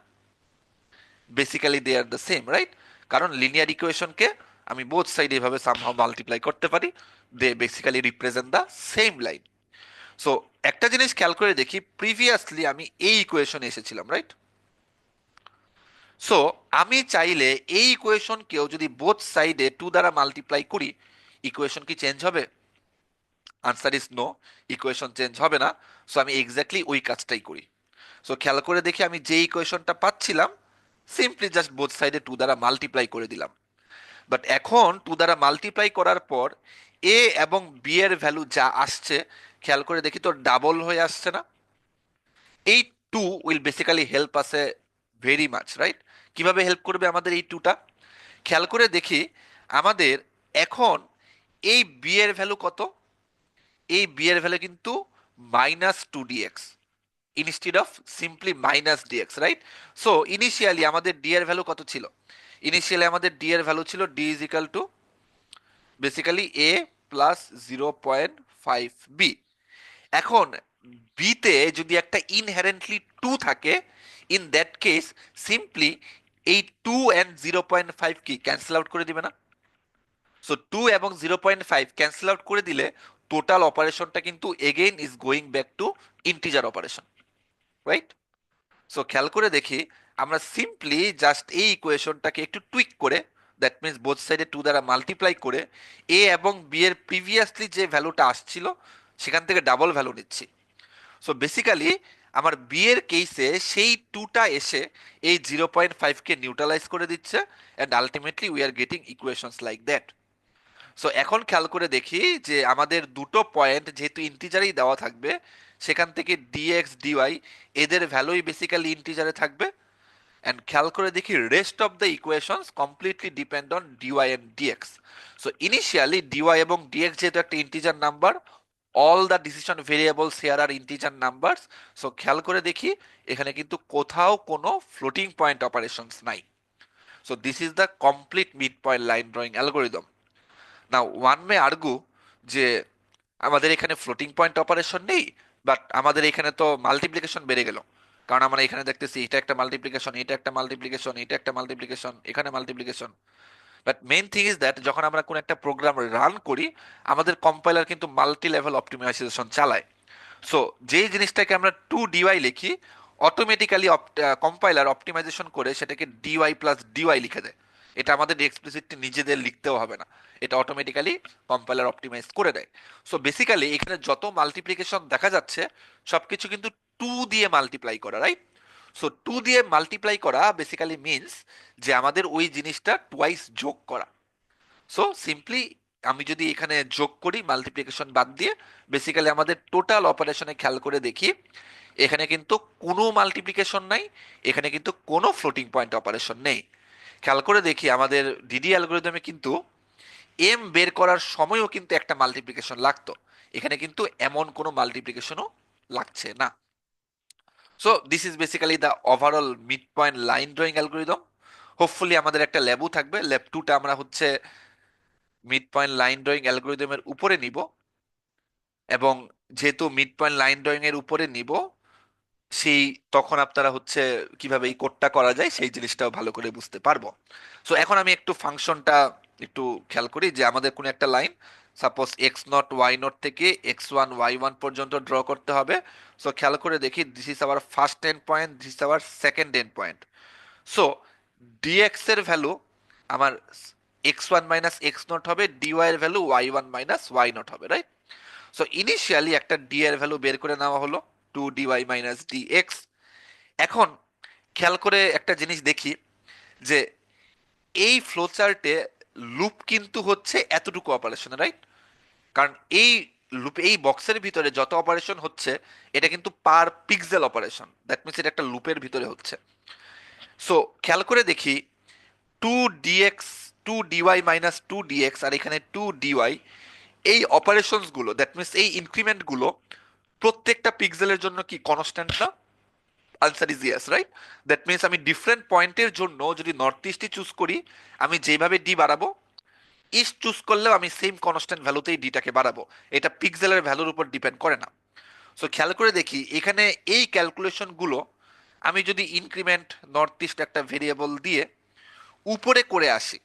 Speaker 1: Basically they are the same, right? কারণ লিনিয়ার ইকুয়েশনকে আমি বোথ সাইডে এভাবে সামহাও মাল্টিপ্লাই করতে পারি, they basically represent the same line. So একটা জিনিস খেয়াল করে দেখি, প্রিভিয়াসলি আমি এই ইকুয়েশনে এসেছিলাম, রাইট? সো আমি চাইলে এই ইকুয়েশনকেও যদি বোথ সাইডে 2 দ্বারা মাল্টিপ্লাই করি, ইকুয়েশন কি চেঞ্জ হবে? Answer is no, equation change হবে না। সো আমি এক্স্যাক্টলি ওই কাজটাই করি। সো খেয়াল করে দেখি আমি যে ইকুয়েশনটা পাচ্ছিলাম, সিম্পলি জাস্ট বোথ সাইডে 2 দ্বারা মাল্টিপ্লাই করে দিলাম। বাট এখন 2 দ্বারা মাল্টিপ্লাই করার পর এ এবং বি এর ভ্যালু যা আসছে, খেয়াল করে দেখি তো ডাবল হয়ে আসছে না? এই 2 will basically help us a very much, right? কিভাবে হেল্প করবে আমাদের এই 2টা? খেয়াল করে দেখি আমাদের এখন এই বি এর ভ্যালু কত? এই বি এর ভ্যালু কিন্তু -2 dx instead of simply -dx, right? So initially আমাদের ডি এর ভ্যালু কত ছিল? ইনিশিয়ালি আমাদের ডি এর ভ্যালু ছিল D is equal two basically A plus 0.5 B. এখন বিতে যদি একটা ইনহেরেন্টলি 2 থাকে, ইন দ্যাট কেস সিম্পলি এই 2 অ্যান্ড 0.5 কি ক্যান্সেল আউট করে দিবে না? সো 2 এবং 0.5 ক্যান্সেল আউট করে দিলে টোটাল অপারেশনটা কিন্তু again is going back to integer operation, right? So খেয়াল করে দেখি আমরা সিম্পলি জাস্ট এই ইকুয়েশনটাকে একটু টুইক করে, দ্যাট মিনস বোথ সাইডে 2 দ্বারা মাল্টিপ্লাই করে এ এবং বি এর প্রিভিয়াসলি যে ভ্যালুটা আসছিল সেখান থেকে ডাবল ভ্যালু নিচ্ছি। সো বেসিক্যালি আমার বি এর কেসে সেই 2টা এসে এই 0.5কে নিউট্রালাইজ করে দিচ্ছে, and ultimately we are getting equations like that. So এখন খেয়াল করে দেখি যে আমাদের দুটো পয়েন্ট যেহেতু ইন্টিজারেই দেওয়া থাকবে, সেখান থেকে ডিএক্স ডিওয়াই এদের ভ্যালুই বেসিক্যালি ইন্টিজারে থাকবে। অ্যান্ড খেয়াল করে দেখি rest of the equations completely depend on d y and d x. So initially d y এবং ডিএক্স যেহেতু একটা integer number, all the decision variables here are integer numbers. So খেয়াল করে দেখি এখানে কিন্তু কোথাও কোনো ফ্লোটিং পয়েন্ট অপারেশনস নাই। So this is the complete mid point line drawing algorithm. Now one may argue যে আমাদের এখানে ফ্লোটিং পয়েন্ট অপারেশন নেই, বাট আমাদের এখানে তো মাল্টিপ্লিকেশন বেড়ে গেল, কারণ আমরা এখানে দেখতেছি এটা একটা মাল্টিপ্লিকেশন, এটা একটা মাল্টিপ্লিকেশন, এটা একটা মাল্টিপ্লিকেশন, এখানে multiplication. But main thing is that যখন আমরা কোন একটা প্রোগ্রাম রান করি, আমাদের কম্পাইলার কিন্তু মাল্টি লেভেল অপটিমাইজেশন চালায়। সো যেই জিনিসটাকে আমরা 2 dy লিখি, অটোমেটিক্যালি কম্পাইলার অপটিমাইজেশন করে সেটাকে ডিওয়াই প্লাস ডিওয়াই লিখে দেয়। এটা আমাদের এক্সপ্লিসিটলি নিজেদের লিখতেও হবে না, এটা অটোমেটিক্যালি কম্পাইলার অপটিমাইজ করে দেয়। সো বেসিক্যালি এখানে যত মাল্টিপ্লিকেশন দেখা যাচ্ছে সবকিছু কিন্তু 2 দিয়ে মাল্টিপ্লাই করা, রাইট? সো 2 দিয়ে মাল্টিপ্লাই করা বেসিক্যালি মিনস যে আমাদের ওই জিনিসটা টুয়াইস যোগ করা। সো সিম্পলি আমি যদি এখানে যোগ করি মাল্টিপ্লিকেশন বাদ দিয়ে, বেসিক্যালি আমাদের টোটাল অপারেশনে খেয়াল করে দেখি এখানে কিন্তু কোনো মাল্টিপ্লিকেশন নাই, এখানে কিন্তু কোনো ফ্লোটিং পয়েন্ট অপারেশন নেই। খেয়াল করে দেখি আমাদের ডিডি অ্যালগোরিদমে কিন্তু এম বের করার সময়ও কিন্তু একটা মাল্টিপ্লিকেশন লাগতো, এখানে কিন্তু এমন কোনো মাল্টিপ্লিকেশনও লাগছে না। So this is basically the overall mid point line drawing algorithm. Hopefully আমাদের একটা ল্যাবও থাকবে, ল্যাব 2টা আমরা হচ্ছে মিড পয়েন্ট লাইন ড্রয়িং অ্যালগোরিদমের উপরে নিব, এবং যেহেতু মিড পয়েন্ট লাইন ড্রয়িং এর উপরে নিব, সেই তখন আপনারা হচ্ছে কিভাবে এই কোডটা করা যায় সেই জিনিসটাও ভালো করে বুঝতে পারবো। সো এখন আমি একটু ফাংশনটা একটু খেয়াল করি যে আমাদের কোনো একটা লাইন সাপোজ x0 y0 থেকে x1 y1 পর্যন্ত ড্র করতে হবে। সো খেয়াল করে দেখি this is our first end point, this is our second end point. So d x এর ভ্যালু আমার x1 মাইনাস x0 হবে, ডিওয়াই এর ভ্যালু y1 মাইনাস y0 হবে, রাইট? সো ইনিশিয়ালি একটা ডি এর ভ্যালু বের করে নেওয়া হলো 2 dy মাইনাস ডিএক্স। এখন খেয়াল করে একটা জিনিস দেখি যে এই ফ্লোচার্টে লুপ কিন্তু হচ্ছে এতটুকু অপারেশন, রাইট? কারণ এই লুপ এই বক্সের ভিতরে যত অপারেশন হচ্ছে এটা কিন্তু পার পিক্সেল অপারেশন, দ্যাট মিনস এটা একটা লুপের ভিতরে হচ্ছে। সো খেয়াল করে দেখি 2 dx 2 dy মাইনাস 2 dx আর এখানে 2 dy, এই অপারেশনস গুলো দ্যাট মিনস এই ইনক্রিমেন্ট গুলো প্রত্যেকটা পিক্সেলের জন্য কি কনস্ট্যান্ট না? Answer is yes, right? That means আমি ডিফারেন্ট পয়েন্টের জন্য যদি নর্থ ইস্টই চুজ করি, আমি যেভাবে ডি বাড়াবো, ইস্ট চুজ করলেও আমি সেম কনস্ট্যান্ট ভ্যালুতেই ডিটাকে বাড়াবো। এটা পিক্সেলের ভ্যালুর উপর ডিপেন্ড করে না। সো খেয়াল করে দেখি এখানে এই ক্যালকুলেশন গুলো আমি যদি ইনক্রিমেন্ট নর্থ ইস্ট একটা ভেরিয়েবল দিয়ে উপরে করে আসি,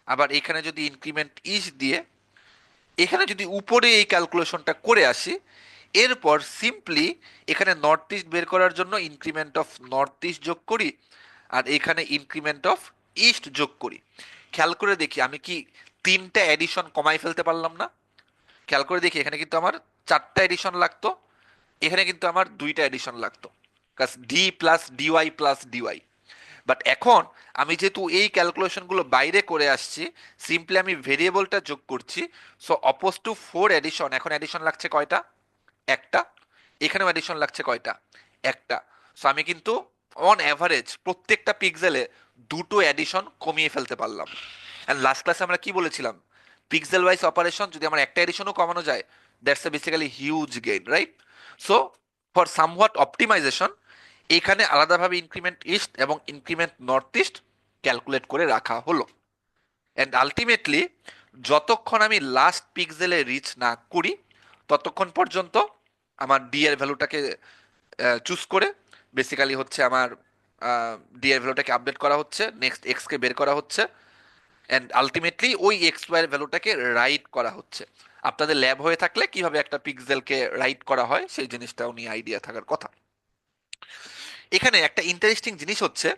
Speaker 1: আবার এখানে যদি ইনক্রিমেন্ট ইস্ট দিয়ে এখানে যদি উপরে এই ক্যালকুলেশনটা করে আসি, এরপর সিম্পলি এখানে নর্থ ইস্ট বের করার জন্য ইনক্রিমেন্ট অফ নর্থ ইস্ট যোগ করি, আর এখানে ইনক্রিমেন্ট অফ ইস্ট যোগ করি। খেয়াল করে দেখি আমি কি তিনটা এডিশন কমাই ফেলতে পারলাম না? খেয়াল করে দেখি এখানে কিন্তু আমার চারটা এডিশন লাগতো, এখানে কিন্তু আমার দুইটা এডিশন লাগতো, কাজ D plus d y plus d y. But এখন আমি যেহেতু এই ক্যালকুলেশনগুলো বাইরে করে আসছি, সিম্পলি আমি ভেরিয়েবলটা যোগ করছি। So opposed to four addition, এখন এডিশন লাগছে কয়টা? একটা। এখানেও এডিশন লাগছে কয়টা? একটা। সো আমি কিন্তু অন অ্যাভারেজ প্রত্যেকটা পিক্সেলে দুটো এডিশন কমিয়ে ফেলতে পারলাম। এন্ড লাস্ট ক্লাসে আমরা কি বলেছিলাম? পিক্সেল ওয়াইজ অপারেশন যদি আমার একটা এডিশনও কমানো যায়, that's a basically huge gain, right? So for somewhat optimization এখানে আলাদাভাবে ইনক্রিমেন্ট ইস্ট এবং ইনক্রিমেন্ট নর্থ ইস্ট ক্যালকুলেট করে রাখা হলো। অ্যান্ড আলটিমেটলি যতক্ষণ আমি লাস্ট পিক্সেলে রিচ না করি, ততক্ষণ পর্যন্ত আমার ডি এর ভ্যালুটাকে চুজ করে বেসিক্যালি হচ্ছে আমার ডি এর ভ্যালুটাকে আপডেট করা হচ্ছে, নেক্সট এক্স কে বের করা হচ্ছে, অ্যান্ড আলটিমেটলি ওই এক্স ওয়াই এর ভ্যালুটাকে রাইট করা হচ্ছে। আপনাদের ল্যাব হয়ে থাকলে কিভাবে একটা পিক্সেলকে রাইট করা হয় সেই জিনিসটাও নিয়ে আইডিয়া থাকার কথা। এখানে একটা ইন্টারেস্টিং জিনিস হচ্ছে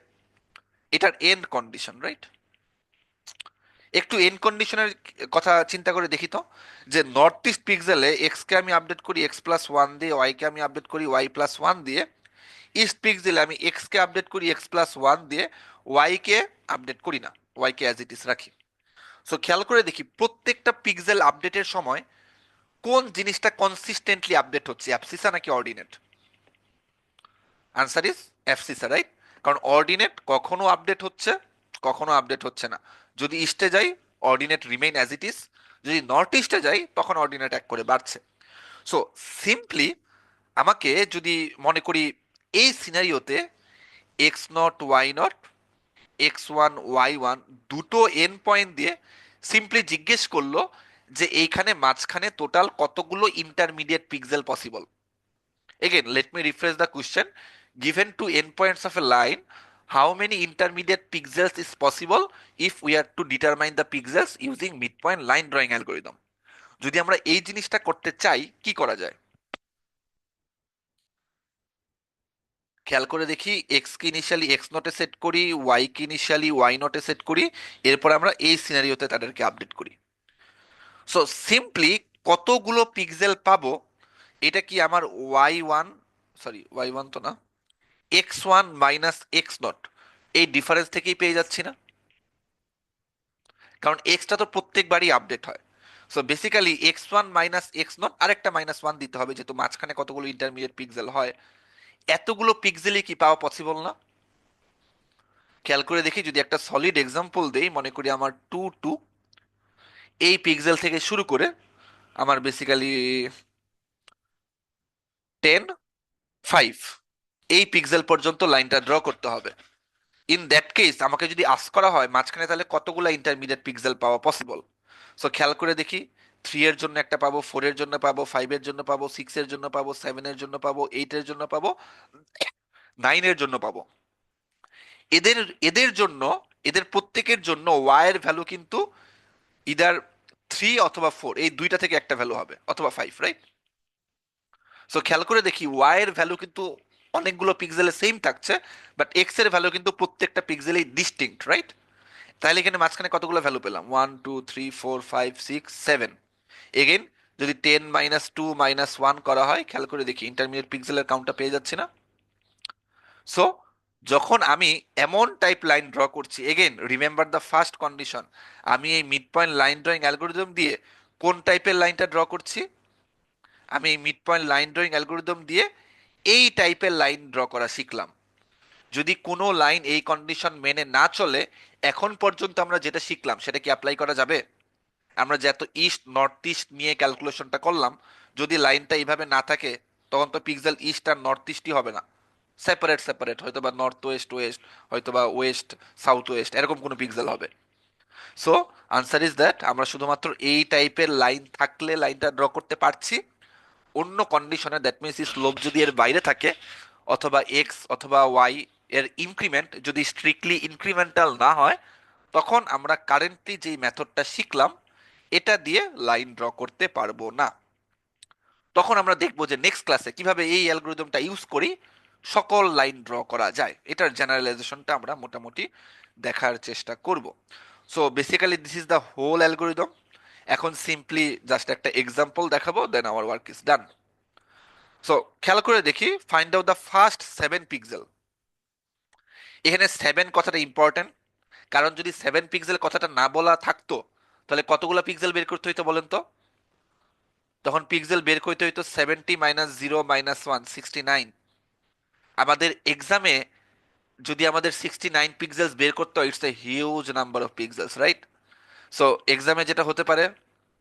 Speaker 1: এটার এন্ড কন্ডিশন, রাইট? একটু এন্ড কন্ডিশনের কথা চিন্তা করে দেখি তো, যে নর্থ ইস্ট পিক্সেলে এক্স কে আমি আপডেট করি এক্স প্লাস ওয়ান দিয়ে, ওয়াই কে আমি আপডেট করি ওয়াই প্লাস ওয়ান দিয়ে, ইস্ট পিক্সেলে আমি এক্স কে আপডেট করি এক্স প্লাস ওয়ান দিয়ে, ওয়াই কে আপডেট করি না, ওয়াই কে অ্যাজ ইট ইজ রাখি। সো খেয়াল করে দেখি প্রত্যেকটা পিক্সেল আপডেটের সময় কোন জিনিসটা কনসিস্টেন্টলি আপডেট হচ্ছে, অ্যাবসিসা নাকি ordinate? Answer is abscissa, right? কারণ অর্ডিনেট কখনো আপডেট হচ্ছে, কখনো আপডেট হচ্ছে না। যদি ইস্টে যাই ordinate remain as it is, যদি নর্থ ইস্টে যাই তখন অর্ডিনেট এক করে বাড়ছে। সো সিম্পলি আমাকে যদি মনে করি এই সিনারিওতে X naught Y naught, X one Y one দুটো এন পয়েন্ট দিয়ে সিম্পলি জিজ্ঞেস করলো যে এইখানে মাঝখানে টোটাল কতগুলো intermediate pixel possible. Again, let me rephrase the question. Given two endpoints of a line, how many intermediate pixels is possible if we are to determine the pixels using midpoint line drawing algorithm? যদি আমরা এই জিনিসটা করতে চাই কি করা যায়? খেয়াল করে দেখি এক্স কে ইনিশিয়ালি এক্স নটে সেট করি, ওয়াই কে ইনিশিয়ালি ওয়াই নটে সেট করি, এরপর আমরা এই সিনারিওতে তাদেরকে আপডেট করি। সো সিম্পলি কতগুলো পিক্সেল পাবো, এটা কি আমার y one, sorry y one তো না, x one minus x naught এই ডিফারেন্স থেকেই পেয়ে যাচ্ছি না? কারণ এক্সটা তো প্রত্যেকবারই আপডেট হয়। So basically X one minus x not আরেকটা মাইনাস ওয়ান দিতে হবে, যেহেতু মাঝখানে কতগুলো ইন্টারমিডিয়েট পিক্সেল হয়। এতগুলো পিক্সেলই কি পাওয়া পসিবল না? খেয়াল করে দেখি যদি একটা সলিড এক্সাম্পল দেই, মনে করি আমার টু টু এই পিক্সেল থেকে শুরু করে আমার বেসিক্যালি টেন ফাইভ এই পিক্সেল পর্যন্ত লাইনটা ড্র করতে হবে। ইন দ্যাট কেস আমাকে যদি আস্ক করা হয় মাঝখানে তাহলে কতগুলো ইন্টারমিডিয়েট পিক্সেল পাওয়া পসিবল, সো খেয়াল করে দেখি থ্রি এর জন্য একটা পাবো, ফোর এর জন্য পাবো, ফাইভ এর জন্য পাবো, সিক্স এর জন্য পাবো, সেভেন এর জন্য পাবো, এইট এর জন্য পাবো, নাইন এর জন্য পাবো। এদের এদের জন্য এদের প্রত্যেকের জন্য ওয়াই এর ভ্যালু কিন্তু ইদার থ্রি অথবা ফোর, এই দুইটা থেকে একটা ভ্যালু হবে, অথবা ফাইভ, রাইট? সো খেয়াল করে দেখি ওয়াই এর ভ্যালু কিন্তু অনেকগুলো পিক্সেলে সেম থাকছে, বাট এক্স এর ভ্যালু কিন্তু প্রত্যেকটা পিক্সেলেই ডিস্টিংক্ট, রাইট? তাহলে এখানে মাঝখানে কতগুলো ভ্যালু পেলাম? One two three four five six seven. Again যদি ten minus two minus one করা হয়, খেয়াল করে দেখি ইন্টারমিডিয়েট পিক্সেলের কাউন্টটা পেয়ে যাচ্ছে না? সো যখন আমি এমন টাইপ লাইন ড্র করছি, again remember the first condition, আমি এই mid point line drawing algorithm দিয়ে কোন টাইপের লাইনটা ড্র করছি? আমি এই mid point line drawing algorithm দিয়ে এই টাইপের লাইন ড্র করা শিখলাম। যদি কোনো লাইন এই কন্ডিশন মেনে না চলে, এখন পর্যন্ত আমরা যেটা শিখলাম সেটা কি অ্যাপ্লাই করা যাবে? আমরা যে এত ইস্ট নর্থ ইস্ট নিয়ে ক্যালকুলেশনটা করলাম, যদি লাইনটা এইভাবে না থাকে তখন তো পিক্সেল ইস্ট আর নর্থ ইস্টই হবে না, সেপারেট সেপারেট, হয়তো বা নর্থ ওয়েস্ট ওয়েস্ট, হয়তো বা ওয়েস্ট সাউথ ওয়েস্ট, এরকম কোনো পিক্সেল হবে। সো আনসার ইজ দ্যাট আমরা শুধুমাত্র এই টাইপের লাইন থাকলে লাইনটা ড্র করতে পারছি। অন্য কন্ডিশনে, দ্যাট মিনস স্লোপ যদি এর বাইরে থাকে, অথবা এক্স অথবা ওয়াই এর ইনক্রিমেন্ট যদি স্ট্রিক্টলি ইনক্রিমেন্টাল না হয়, তখন আমরা কারেন্টলি যেই মেথডটা শিখলাম এটা দিয়ে লাইন ড্র করতে পারবো না। তখন আমরা দেখবো যে নেক্সট ক্লাসে কিভাবে এই অ্যালগোরিদমটা ইউজ করি সকল লাইন ড্র করা যায়, এটার জেনারেলাইজেশনটা আমরা মোটামুটি দেখার চেষ্টা করব। So basically this is the whole algorithm. এখন সিম্পলি জাস্ট একটা এক্সাম্পল দেখাবো, then our work is done. So খেয়াল করে দেখি, find out the first 7 pixel. এখানে 7 কথাটা ইম্পর্টেন্ট, কারণ যদি 7 পিক্সেল কথাটা না বলা থাকতো তাহলে কতগুলো পিক্সেল বের করতে হইতো বলেন তো? তখন পিক্সেল বের করতে হইতো 70 - 0 - 1 69। আমাদের এক্সামে যদি আমাদের 69 পিক্সেলস বের করতে হয়, it's a huge number of pixels, right? So এক্সামে যেটা হতে পারে,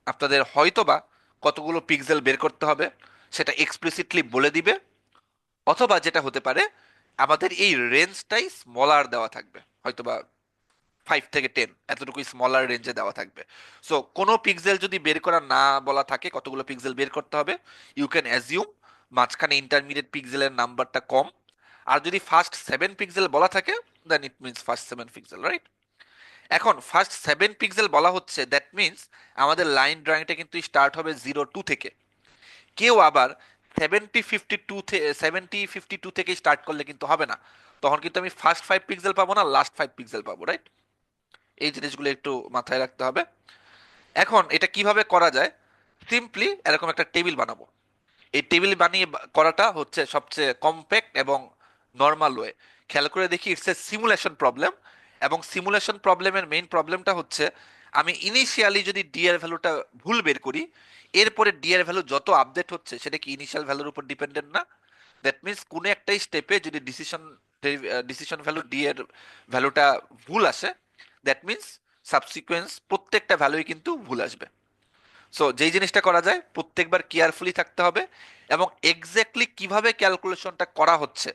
Speaker 1: আপনাদের হয়তোবা কতগুলো পিক্সেল বের করতে হবে সেটা এক্সপ্লিসিটলি বলে দিবে, অথবা যেটা হতে পারে আমাদের এই রেঞ্জটাই স্মলার দেওয়া থাকবে, হয়তোবা 5 থেকে 10 এতটুকু স্মলার রেঞ্জে দেওয়া থাকবে। সো কোনো পিক্সেল যদি বের করা না বলা থাকে কতগুলো পিক্সেল বের করতে হবে, ইউ ক্যান অ্যাজিউম মাঝখানে ইন্টারমিডিয়েট পিক্সেলের নাম্বারটা কম। আর যদি ফার্স্ট 7 পিক্সেল বলা থাকে, then it means first 7 pixel, right? এখন ফার্স্ট 7 পিক্সেল বলা হচ্ছে, দ্যাট মিনস আমাদের লাইন ড্রয়িংটা কিন্তু স্টার্ট হবে 0 2 থেকে। কেউ আবার 70 52 থেকে স্টার্ট করলে কিন্তু হবে না, তখন কিন্তু আমি ফার্স্ট 5 পিক্সেল পাবো না, লাস্ট 5 পিক্সেল পাবো, রাইট? এই জিনিসগুলো একটু মাথায় রাখতে হবে। এখন এটা কিভাবে করা যায়, সিম্পলি এরকম একটা টেবিল বানাবো। এই টেবিল বানিয়ে করাটা হচ্ছে সবচেয়ে কম্প্যাক্ট এবং নর্মাল ওয়ে। খেয়াল করে দেখি, ইটস এ সিমুলেশন প্রবলেম, এবং সিমুলেশন প্রবলেমের মেইন প্রবলেমটা হচ্ছে আমি ইনিশিয়ালি যদি ডি এর ভ্যালুটা ভুল বের করি, এরপরে ডি এর ভ্যালু যত আপডেট হচ্ছে সেটা কি ইনিশিয়াল ভ্যালুর উপর ডিপেন্ডেন্ট না? দ্যাট মিনস কোনো একটা স্টেপে যদি ডিসিশন ভ্যালু ডি এর ভ্যালুটা ভুল আসে, দ্যাট মিনস সাবসিকুয়েন্স প্রত্যেকটা ভ্যালুই কিন্তু ভুল আসবে। সো যেই জিনিসটা করা যায়, প্রত্যেকবার কেয়ারফুলি থাকতে হবে, এবং এক্স্যাক্টলি কিভাবে ক্যালকুলেশনটা করা হচ্ছে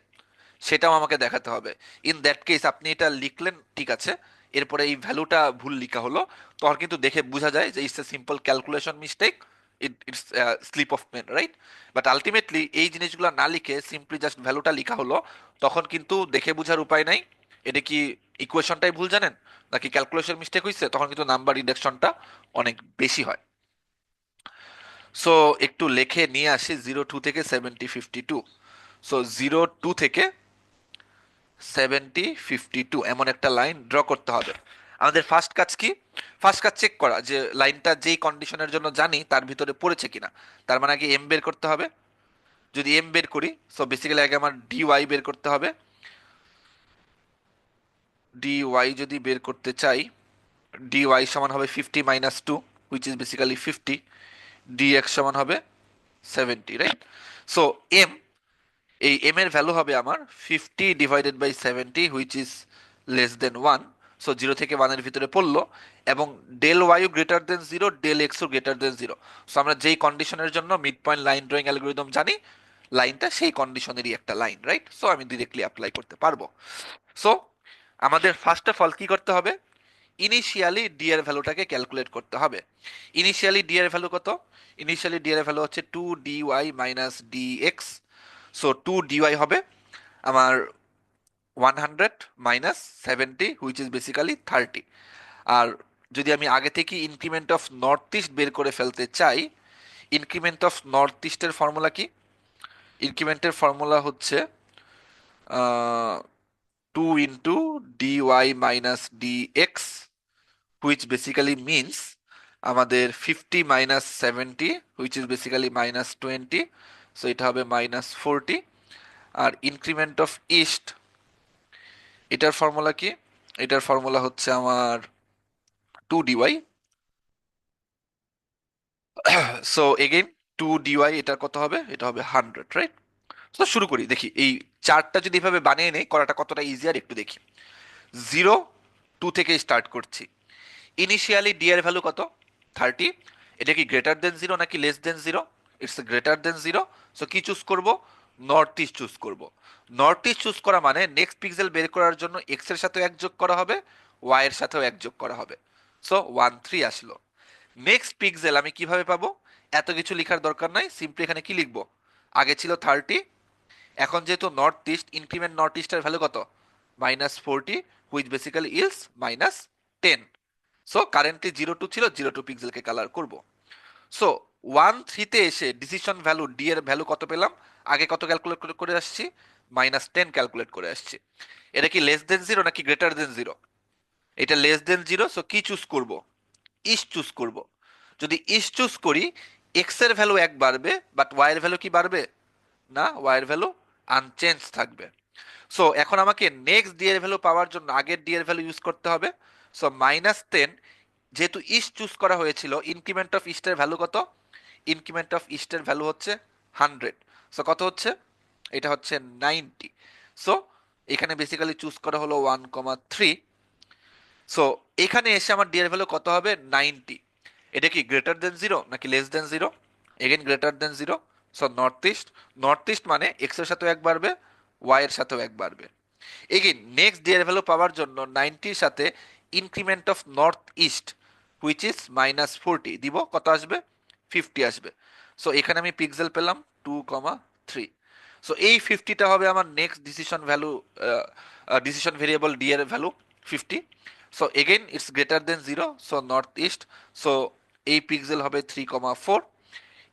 Speaker 1: সেটাও আমাকে দেখাতে হবে। ইন দ্যাট কেস আপনি এটা লিখলেন, ঠিক আছে, এরপরে এই ভ্যালুটা ভুল লেখা হলো, তখন কিন্তু দেখে বোঝা যায় যে it's a simple calculation mistake, it's slip of pen, right? But ultimately এই জিনিসগুলো না লিখে সিম্পলি জাস্ট ভ্যালুটা লেখা হলো, তখন কিন্তু দেখে বোঝার উপায় নাই এটা কি ইকুয়েশনটাই ভুল জানেন নাকি ক্যালকুলেশন মিস্টেক হয়েছে, তখন কিন্তু নাম্বার রিডাকশনটা অনেক বেশি হয়। সো একটু লেখে নিয়ে আসি 0 2 থেকে 70 52। সো 0 2 থেকে 70 52 এমন একটা লাইন ড্র করতে হবে। আমাদের ফার্স্ট কাজ কি? ফার্স্ট কাজ চেক করা যে লাইনটা যেই কন্ডিশনের জন্য জানি তার ভিতরে পড়েছে কিনা। তার মানে আগে এম বের করতে হবে। যদি এম বের করি, সো বেসিক্যালি আগে আমার ডি ওয়াই বের করতে হবে। ডি ওয়াই যদি বের করতে চাই, ডি ওয়াই সমান হবে 50 - 2, which is basically 50। D x সমান হবে 70, রাইট? সো এম, এই এম এর ভ্যালু হবে আমার 50 / 70, হুইচ ইজ <<1। সো 0 থেকে 1 এর ভিতরে পড়লো, এবং ডেল ওয়াইও গ্রেটার দেন 0, ডেল এক্সও গ্রেটার দেন 0। সো আমরা যেই কন্ডিশনের জন্য mid point line drawing algorithm জানি, লাইনটা সেই কন্ডিশনেরই একটা লাইন, রাইট? সো আমি ডিরেক্টলি অ্যাপ্লাই করতে পারবো। সো আমাদের ফার্স্ট অফ অল কি করতে হবে, ইনিশিয়ালি ডি এর ভ্যালুটাকে ক্যালকুলেট করতে হবে। ইনিশিয়ালি ডি এর ভ্যালু কত? ইনিশিয়ালি ডি এর ভ্যালু হচ্ছে 2 dy - dx। সো 2 dy হবে আমার 100 - 70, হুইচ ইজ বেসিক্যালি 30। আর যদি আমি আগে থেকে ইনক্রিমেন্ট অফ নর্থ ইস্ট বের করে ফেলতে চাই, ইনক্রিমেন্ট অফ নর্থ ইস্টের ফর্মুলা কি? ইনক্রিমেন্টের ফর্মুলা হচ্ছে 2 × dy - dx, which basically means আমাদের 50 - 70, হুইচ ইজ বেসিক্যালি -20। সো এটা হবে -40। আর ইনক্রিমেন্ট অফ ইস্ট, এটার ফর্মুলা কি? এটার ফর্মুলা হচ্ছে আমার 2 dy। সো এগেইন 2 dy, এটার কত হবে? এটা হবে 100, রাইট? তো শুরু করি, দেখি এই চার্টটা যদি এভাবে বানিয়ে নেই করাটা কতটা ইজিয়ার একটু দেখি। 0 2 থেকে স্টার্ট করছি। ইনিশিয়ালি ডি এর ভ্যালু কত? 30। এটা কি গ্রেটার দেন 0 নাকি less than 0? It's greater than zero. So কি চুজ করব? নর্থ ইস্ট চুজ করব। নর্থ ইস্ট চুজ করা মানে নেক্সট পিক্সেল বের করার জন্য এক্স এর সাথেও এক যোগ করা হবে, ওয়াই এর সাথেও এক যোগ করা হবে। সো 1 3 আসলো। নেক্সট পিক্সেল আমি কিভাবে পাবো? এত কিছু লেখার দরকার নাই, সিম্পলি এখানে কি লিখবো? আগে ছিল 30, এখন যেহেতু নর্থ ইস্ট, ইনক্রিমেন্ট নর্থ ইস্টের ভ্যালু কত? -40, which basically else -10। So currently 02 ছিল, 02 পিক্সেলকে কালার করব। সো 1 3 এসে ডিসিশন ভ্যালু ডি এর ভ্যালু কত পেলাম? আগে কত ক্যালকুলেট করে আসছি? -10 ক্যালকুলেট করে আসছি। এটা কি লেস দেন জিরো নাকি গ্রেটার দেন জিরো? এটা লেস দেন জিরো, সো কি চুজ করব? ইস্ট চুজ করব। যদি ইস্ট চুজ করি, এক্স এর ভ্যালু এক বাড়বে, বাট ওয়াই এর ভ্যালু কি বাড়বে? না, ওয়াই এর ভ্যালু আনচেঞ্জ থাকবে। সো এখন আমাকে নেক্সট ডি এর ভ্যালু পাওয়ার জন্য আগের ডি এর ভ্যালু ইউজ করতে হবে। সো -10, যেহেতু ইস্ট চুজ করা হয়েছিল, ইনক্রিমেন্ট অফ ইস্টের ভ্যালু কত? ইনক্রিমেন্ট অফ ইস্টের ভ্যালু হচ্ছে 100। সো কত হচ্ছে? এটা হচ্ছে 90। সো এখানে বেসিক্যালি চুজ করা হলো 1,3। সো এখানে এসে আমার ডি এর ভ্যালু কত হবে? 90। এটা কি গ্রেটার দেন জিরো নাকি less than zero? Again greater than zero. So north east, north east মানে এক্স এর সাথেও এক বাড়বে, ওয়াই এর সাথেও এক বাড়বে। এগেইন নেক্সট ডি এর ভ্যালু পাওয়ার জন্য 90-র সাথে increment of north east which is -40 দিব, কত আসবে? 50 আসবে। সো এখানে আমি পিক্সেল পেলাম 2,3। সো এই 50টা হবে আমার next decision value, decision variable D এর value 50। So again it's greater than zero, so north east. So এই পিক্সেল হবে 3,4,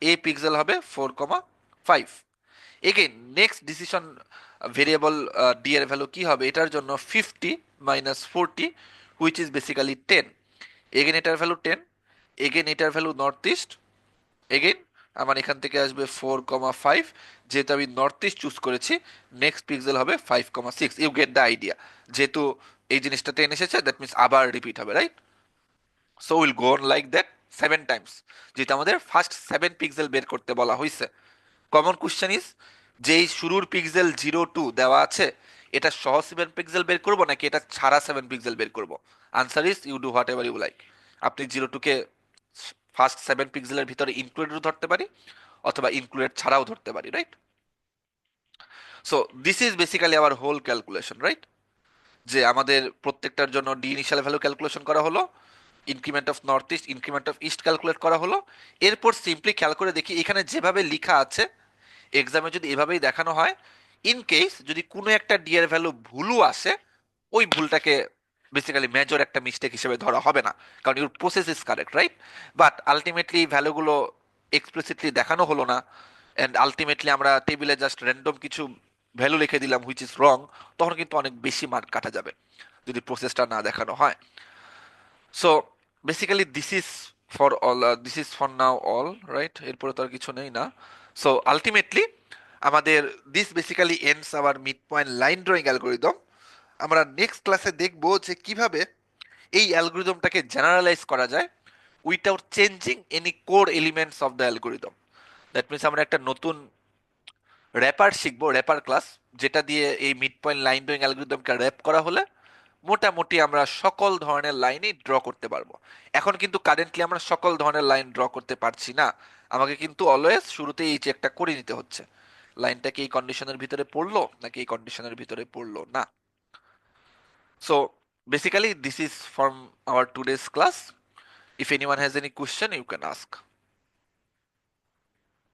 Speaker 1: এই পিক্সেল হবে 4,5। Again next decision variable D এর ভ্যালু কি হবে এটার জন্য? 50 -40 হুইচ ইজ বেসিক্যালি 10। এগেইন এটার ভ্যালু 10, এগেইন এটার ভ্যালু নর্থ ইস্ট। এগেইন আমার এখান থেকে আসবে 4,5, যেহেতু আমি নর্থ ইস্ট চুজ করেছি, নেক্সট পিক্সেল হবে 5,6। You get the idea. যেহেতু এই জিনিসটা 10 এসেছে, দ্যাট মিনস আবার রিপিট হবে, right? So will go on like that 7 times, যেহেতু আমাদের ফার্স্ট 7 পিক্সেল বের করতে বলা হয়েছে। কমন কোশ্চেন ইজ, যেই শুরুর পিক্সেল 0 2 দেওয়া আছে, এটা সহ 7 পিক্সেল বের করবো নাকি এটা ছাড়া 7 পিক্সেল বের করবো? Answer is you do whatever you like. আপনি 02 কে ফার্স্ট 7 পিক্সেলের ভিতরে ইনক্লুডেড ধরতে পারি, অথবা ইনক্লুডেড ছাড়াও ধরতে পারি, right? So this is basically our whole calculation, right? যে আমাদের প্রত্যেকটার জন্য ডি ইনিশিয়াল ভ্যালু ক্যালকুলেশন করা হলো, increment of north east, increment of east calculate করা হলো। এরপর সিম্পলি খেয়াল করে দেখি এখানে যেভাবে লেখা আছে, এক্সামে যদি এভাবেই দেখানো হয়, ইন কেস যদি কোনো একটা ডি এর ভ্যালু ভুলও আসে, ওই ভুলটাকে বেসিক্যালি মেজর একটা মিস্টেক হিসেবে ধরা হবে না, কারণ your process is correct, right? But ultimately ভ্যালুগুলো এক্সপ্লিসিটলি দেখানো হলো না, অ্যান্ড আলটিমেটলি আমরা টেবিলে জাস্ট র্যান্ডম কিছু ভ্যালু লিখে দিলাম হুইচ ইজ রং, তখন কিন্তু অনেক বেশি মার্ক কাটা যাবে যদি প্রসেসটা না দেখানো হয়। So basically this is for all, this is for now all, right? এরপরে তো আর কিছু নেই না? সো আলটিমেটলি আমাদের this basically ends our mid point line drawing algorithm. আমরা নেক্সট ক্লাসে দেখব যে কিভাবে এই অ্যালগোরিদমটাকে জেনারেলাইজ করা যায় without changing any core elements of the algorithm. That means আমরা একটা নতুন র্যাপার শিখবো, র্যাপার ক্লাস, যেটা দিয়ে এই মিড পয়েন্ট লাইন ড্রয়িং অ্যালগোরিদমকে র্যাপ করা হলে মোটামুটি আমরা সকল ধরনের লাইনই ড্র করতে পারবো। এখন কিন্তু কারেন্টলি আমরা সকল ধরনের লাইন ড্র করতে পারছি না, আমাকে কিন্তু অলওয়েজ শুরুতেই এই চেকটা করে নিতে হচ্ছে, লাইনটা কি এই কন্ডিশনের ভিতরে পড়লো নাকি এই কন্ডিশনের ভিতরে পড়লো না। So basically this is from our today's class. If anyone has any question you can ask.